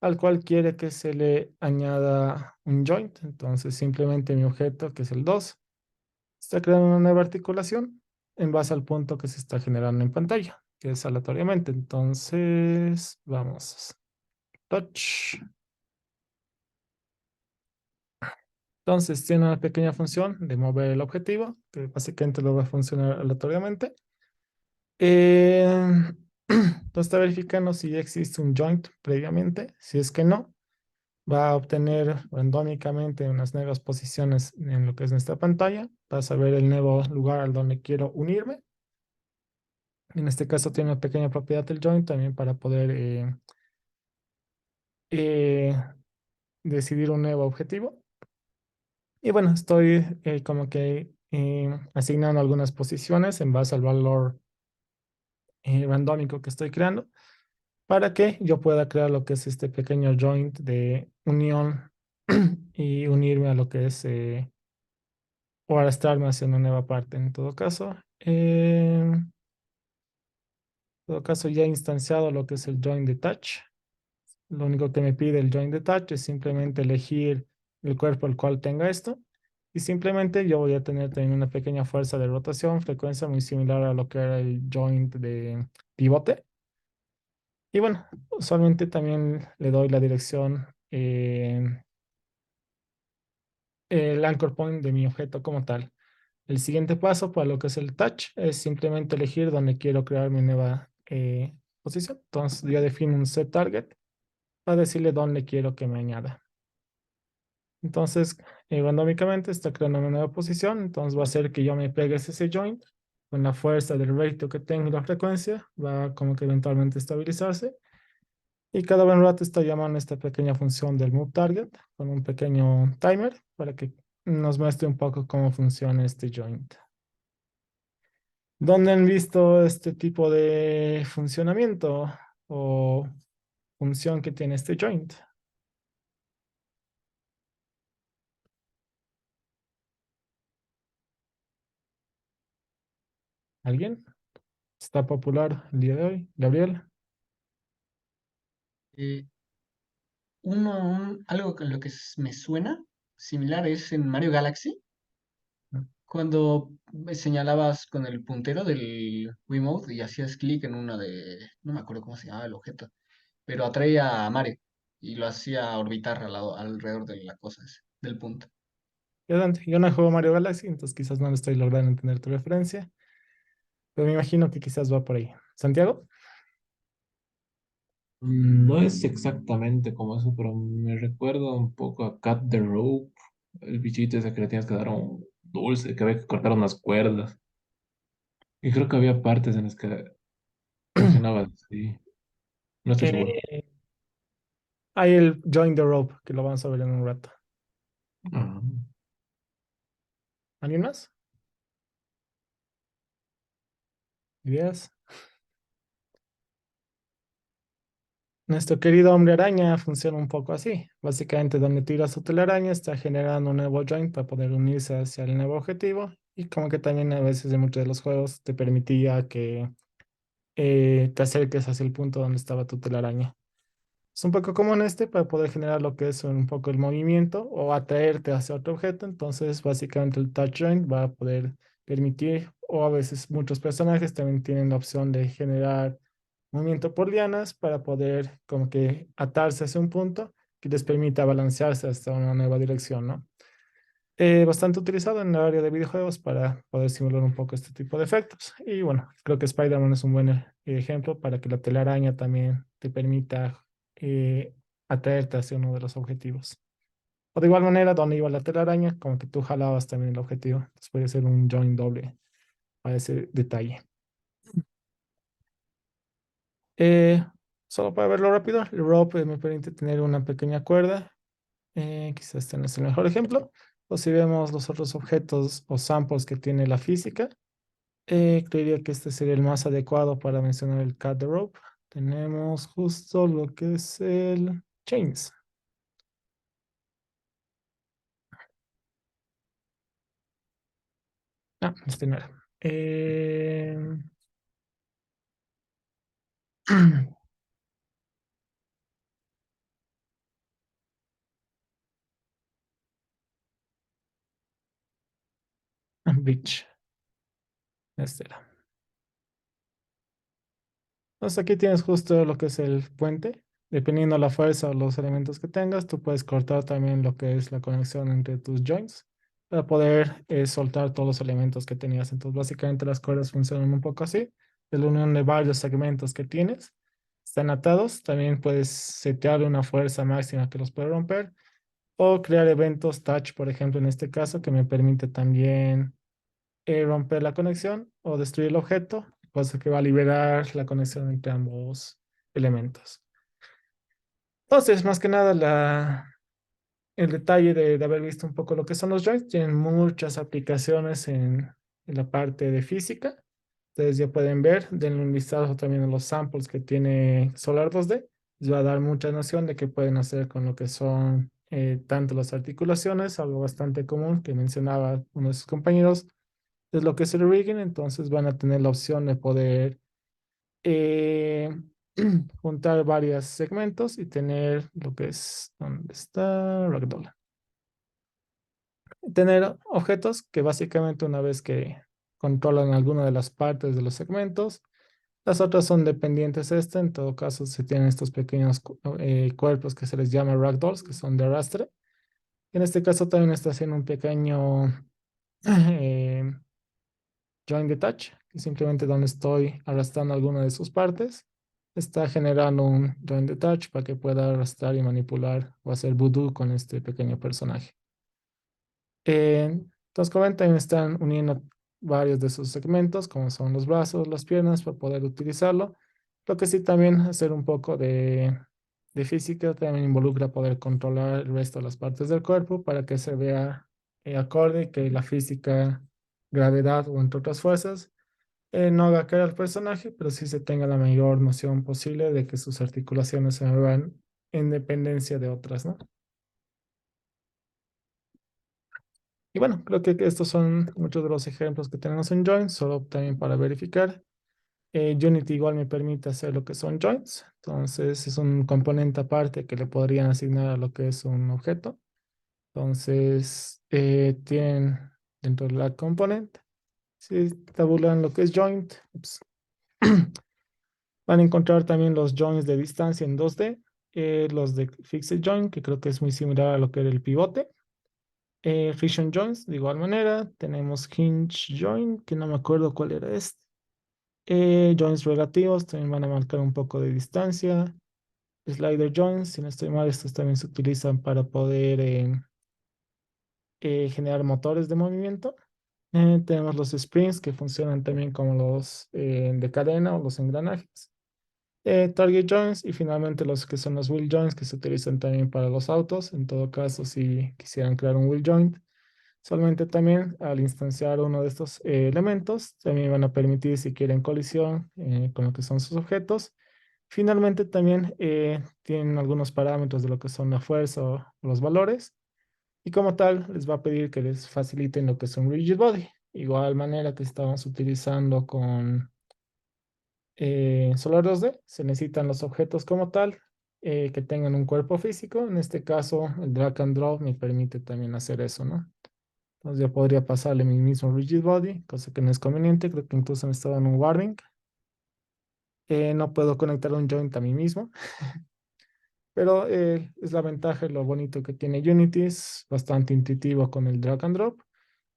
A: al cual quiere que se le añada un joint. Entonces, simplemente mi objeto, que es el 2, está creando una nueva articulación en base al punto que se está generando en pantalla, que es aleatoriamente. Entonces, vamos. Touch. Entonces tiene una pequeña función de mover el objetivo, que básicamente lo va a funcionar aleatoriamente. Eh, entonces está verificando si ya existe un joint previamente. Si es que no, va a obtener randómicamente unas nuevas posiciones en lo que es nuestra pantalla para saber el nuevo lugar al donde quiero unirme. En este caso tiene una pequeña propiedad del joint también para poder eh, decidir un nuevo objetivo. Y bueno, estoy como que asignando algunas posiciones en base al valor randómico que estoy creando para que yo pueda crear lo que es este pequeño joint de unión y unirme a lo que es o arrastrarme hacia una nueva parte. En todo caso ya he instanciado lo que es el joint de touch. Lo único que me pide el join the touch es simplemente elegir el cuerpo al cual tenga esto. Y simplemente yo voy a tener también una pequeña fuerza de rotación, frecuencia muy similar a lo que era el joint de pivote. Y bueno, usualmente también le doy la dirección, el anchor point de mi objeto como tal. El siguiente paso para lo que es el touch es simplemente elegir dónde quiero crear mi nueva posición. Entonces yo defino un set target para decirle dónde quiero que me añada. Entonces, randómicamente está creando una nueva posición, entonces va a hacer que yo me pegue ese joint con la fuerza del ratio que tengo y la frecuencia, va como que eventualmente estabilizarse. Y cada buen rato está llamando esta pequeña función del move target con un pequeño timer para que nos muestre un poco cómo funciona este joint. ¿Dónde han visto este tipo de funcionamiento o función que tiene este joint? ¿Alguien? ¿Está popular el día de hoy? Gabriel.
H: Eh, algo con lo que me suena similar es en Mario Galaxy, cuando señalabas con el puntero del Wiimote y hacías clic en uno de, no me acuerdo cómo se llamaba el objeto, pero atraía a Mario y lo hacía orbitar alrededor de la cosa del punto.
A: Y adelante, yo no juego Mario Galaxy, entonces quizás no le estoy logrando entender tu referencia, pero me imagino que quizás va por ahí. ¿Santiago?
I: No es exactamente como eso, pero me recuerda un poco a Cut the Rope, el bichito ese que le tienes que dar un dulce, que había que cortar unas cuerdas. Y creo que había partes en las que funcionaba así. No estoy seguro.
A: Eh, Hay el Join the Rope, que lo vamos a ver en un rato.
I: Ah,
A: ¿Alguien más? ¿Ideas? Nuestro querido hombre araña funciona un poco así. Básicamente, donde tira su telaraña está generando un nuevo joint para poder unirse hacia el nuevo objetivo. Y como que también a veces en muchos de los juegos te permitía que te acerques hacia el punto donde estaba tu telaraña. Es un poco común este para poder generar lo que es un poco el movimiento o atraerte hacia otro objeto. Entonces, básicamente el touch joint va a poder permitir, o a veces muchos personajes también tienen la opción de generar movimiento por lianas para poder como que atarse hacia un punto que les permita balancearse hasta una nueva dirección, ¿no? Bastante utilizado en el área de videojuegos para poder simular un poco este tipo de efectos. Y bueno, creo que Spider-Man es un buen ejemplo para que la telaraña también te permita eh, atraerte hacia uno de los objetivos. O de igual manera, donde iba la telaraña, como que tú jalabas también el objetivo. Entonces puede ser un join doble para ese detalle. Eh, Solo para verlo rápido, el rope me permite tener una pequeña cuerda. Quizás este no es el mejor ejemplo. O si vemos los otros objetos o samples que tiene la física, creería que este sería el más adecuado para mencionar el cut the rope. Tenemos justo lo que es el chains. Ah, este no era. Bridge. Este era. Entonces aquí tienes justo lo que es el puente. Dependiendo la fuerza o los elementos que tengas, tú puedes cortar también lo que es la conexión entre tus joints para poder soltar todos los elementos que tenías. Entonces, básicamente las cuerdas funcionan un poco así. Es la unión de varios segmentos que tienes. Están atados. También puedes setear una fuerza máxima que los puede romper o crear eventos touch, por ejemplo, en este caso, que me permite también romper la conexión o destruir el objeto, cosa que va a liberar la conexión entre ambos elementos. Entonces, más que nada, el detalle de haber visto un poco lo que son los joints, tienen muchas aplicaciones en la parte de física. Ustedes ya pueden ver, denle un vistazo también a los samples que tiene Solar 2D. Les va a dar mucha noción de qué pueden hacer con lo que son tanto las articulaciones, algo bastante común que mencionaba uno de sus compañeros, es lo que es el rigging. Entonces van a tener la opción de poder eh, juntar varios segmentos y tener lo que es, ¿dónde está? Ragdoll. Tener objetos que básicamente una vez que controlan alguna de las partes de los segmentos, las otras son dependientes de este. En todo caso, se tienen estos pequeños cuerpos que se les llama ragdolls, que son de arrastre. En este caso también está haciendo un pequeño eh, join detach, que simplemente donde estoy arrastrando alguna de sus partes, está generando un join detach para que pueda arrastrar y manipular o hacer voodoo con este pequeño personaje. Entonces, como ven, también están uniendo varios de sus segmentos, como son los brazos, las piernas, para poder utilizarlo. Lo que sí también hacer un poco de física también involucra poder controlar el resto de las partes del cuerpo para que se vea acorde, que la física, gravedad o entre otras fuerzas no haga caer al personaje, pero sí se tenga la mayor noción posible de que sus articulaciones se muevan en dependencia de otras, ¿no? Y bueno, creo que estos son muchos de los ejemplos que tenemos en Join, solo también para verificar. Unity igual me permite hacer lo que son joints, entonces es un componente aparte que le podrían asignar a lo que es un objeto. Entonces, tienen dentro de la componente, si tabulan lo que es joint, ups, van a encontrar también los joints de distancia en 2D, los de fixed joint, que creo que es muy similar a lo que era el pivote. Fusion joints, de igual manera. Tenemos hinge joint, que no me acuerdo cuál era este. Joints relativos también van a marcar un poco de distancia. Slider joints, si no estoy mal, estos también se utilizan para poder generar motores de movimiento. Tenemos los springs que funcionan también como los de cadena o los engranajes. Target joints y finalmente los que son los wheel joints que se utilizan también para los autos. En todo caso, si quisieran crear un wheel joint, solamente también al instanciar uno de estos elementos, también van a permitir si quieren colisión con lo que son sus objetos. Finalmente también tienen algunos parámetros de lo que son la fuerza o los valores. Y como tal, les va a pedir que les faciliten lo que es un rigid body. Igual manera que estamos utilizando con Solar 2D, se necesitan los objetos como tal, que tengan un cuerpo físico. En este caso, el drag and drop me permite también hacer eso, ¿no? Entonces yo podría pasarle mi mismo rigid body, cosa que no es conveniente. Creo que incluso me está dando un warning. No puedo conectar un joint a mí mismo, pero es la ventaja y lo bonito que tiene Unity. Es bastante intuitivo con el drag and drop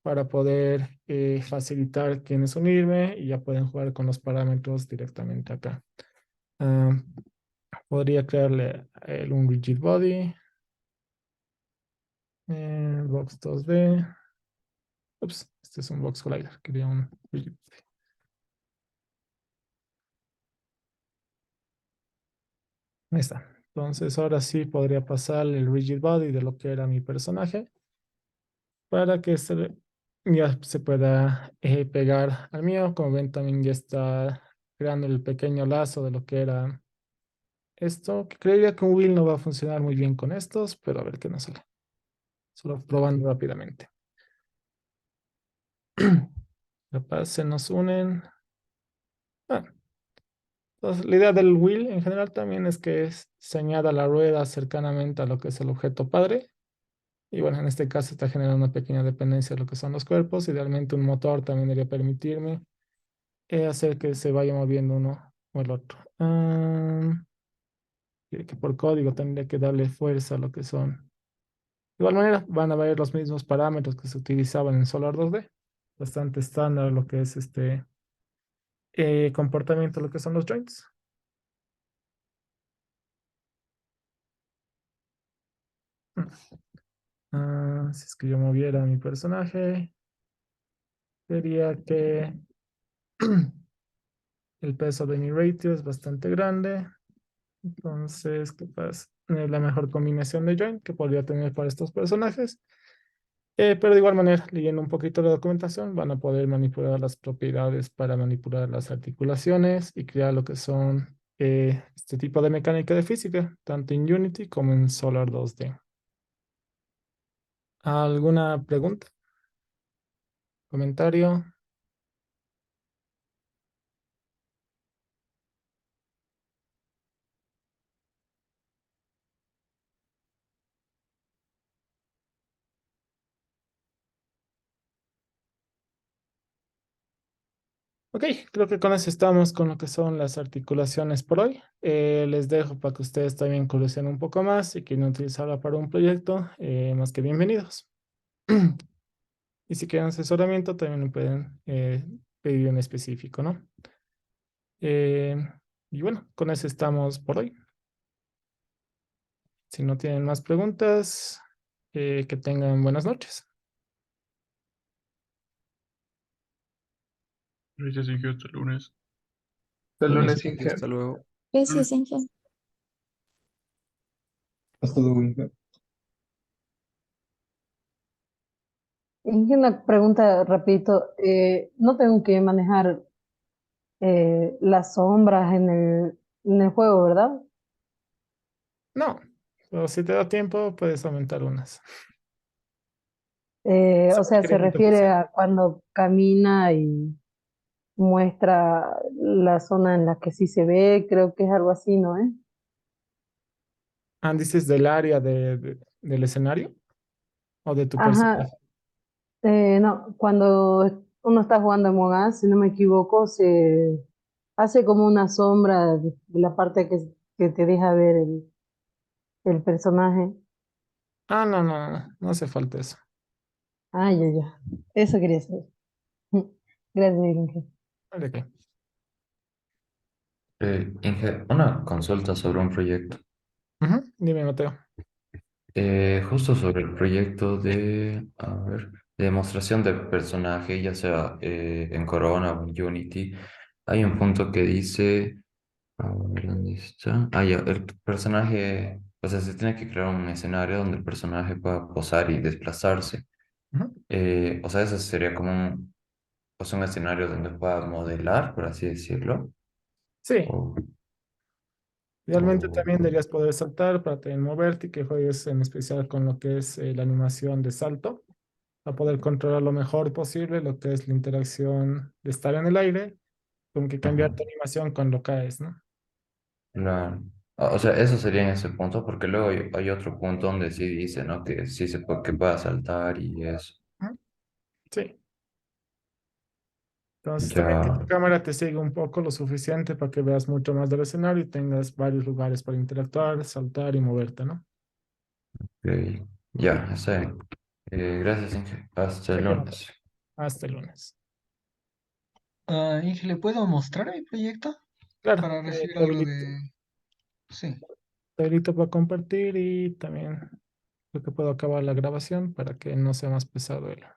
A: para poder facilitar quiénes unirme y ya pueden jugar con los parámetros directamente acá. Ah, podría crearle un rigid body, box 2D. Ups, este es un box collider. Quería un rigid body. Ahí está. Entonces ahora sí podría pasarle el rigid body de lo que era mi personaje para que ya se pueda pegar al mío. Como ven, también ya está creando el pequeño lazo de lo que era esto, que creería que un wheel no va a funcionar muy bien con estos, pero a ver qué nos sale. Solo probando rápidamente. Capaz se nos unen. Ah, entonces, la idea del wheel en general también es que se añada la rueda cercanamente a lo que es el objeto padre. Y bueno, en este caso está generando una pequeña dependencia de lo que son los cuerpos. Idealmente un motor también debería permitirme hacer que se vaya moviendo uno o el otro. Que por código tendría que darle fuerza a lo que son. De igual manera, van a ver los mismos parámetros que se utilizaban en Solar 2D. Bastante estándar lo que es este comportamiento, lo que son los joints. Si es que yo moviera a mi personaje, vería que el peso de mi ratio es bastante grande. Entonces, capaz la mejor combinación de joint que podría tener para estos personajes. Pero de igual manera, leyendo un poquito la documentación, van a poder manipular las propiedades para manipular las articulaciones y crear lo que son este tipo de mecánica de física, tanto en Unity como en Solar 2D. ¿Alguna pregunta? ¿Comentario? Ok, creo que con eso estamos con lo que son las articulaciones por hoy. Les dejo para que ustedes también conozcan un poco más y quieren utilizarla para un proyecto, más que bienvenidos. Y si quieren asesoramiento, también me pueden pedir en específico, ¿no? Eh, y bueno, con eso estamos por hoy. Si no tienen más preguntas, que tengan buenas noches.
J: Gracias, Inge, hasta el lunes.
D: Hasta el
I: Gracias,
D: lunes, Inge.
I: hasta luego.
E: Gracias, Ángel.
J: Hasta luego, Inge.
F: Y una pregunta rapidito. No tengo que manejar las sombras en el juego, ¿verdad?
A: No, pero si te da tiempo, puedes aumentar unas.
F: O
A: Solo
F: sea, se
A: requiere mucha
F: refiere
A: paciencia.
F: a cuando camina muestra la zona en la que sí se ve, creo que es algo así, ¿no?
A: Dices del área del escenario o de tu
F: Ajá,
A: personaje.
F: no, cuando uno está jugando Among Us, si no me equivoco, se hace como una sombra de la parte que te deja ver el personaje.
A: No, no, no, no hace falta eso.
F: Ah, ya, ya. Eso quería saber. Gracias, Inge.
A: ¿De qué?
C: Inge, una consulta sobre un proyecto.
A: Ujú, dime, Mateo.
C: Justo sobre el proyecto de, a ver, de demostración de personaje, ya sea en Corona o en Unity, hay un punto que dice, a ver, ¿dónde está? Ah, ya, el personaje, o sea, se tiene que crear un escenario donde el personaje pueda posar y desplazarse.
A: Ujú.
C: O sea, eso sería como pues un escenario donde pueda modelar, por así decirlo.
A: Sí,
C: O,
A: idealmente
C: o,
A: también deberías poder saltar para también moverte y que juegues en especial con lo que es la animación de salto, para poder controlar lo mejor posible lo que es la interacción de estar en el aire, como que cambiar
C: ajá,
A: tu animación cuando caes, ¿no?
C: o sea, eso sería en ese punto, porque luego hay otro punto donde sí dice, ¿no? Que sí se puede, que pueda saltar y eso.
A: Ujú. Sí. Entonces también que
C: Ya,
A: tu cámara te siga un poco lo suficiente para que veas mucho más del escenario y tengas varios lugares para interactuar, saltar y moverte, ¿no?
C: ya, está bien. Gracias, Inge. Hasta el
A: ¿De qué no?
C: lunes.
A: Hasta el lunes.
H: Inge, ¿le puedo mostrar mi proyecto
A: Claro,
H: para recibir algo
A: te
H: de... Sí.
A: habilito para compartir y también creo que puedo acabar la grabación para que no sea más pesado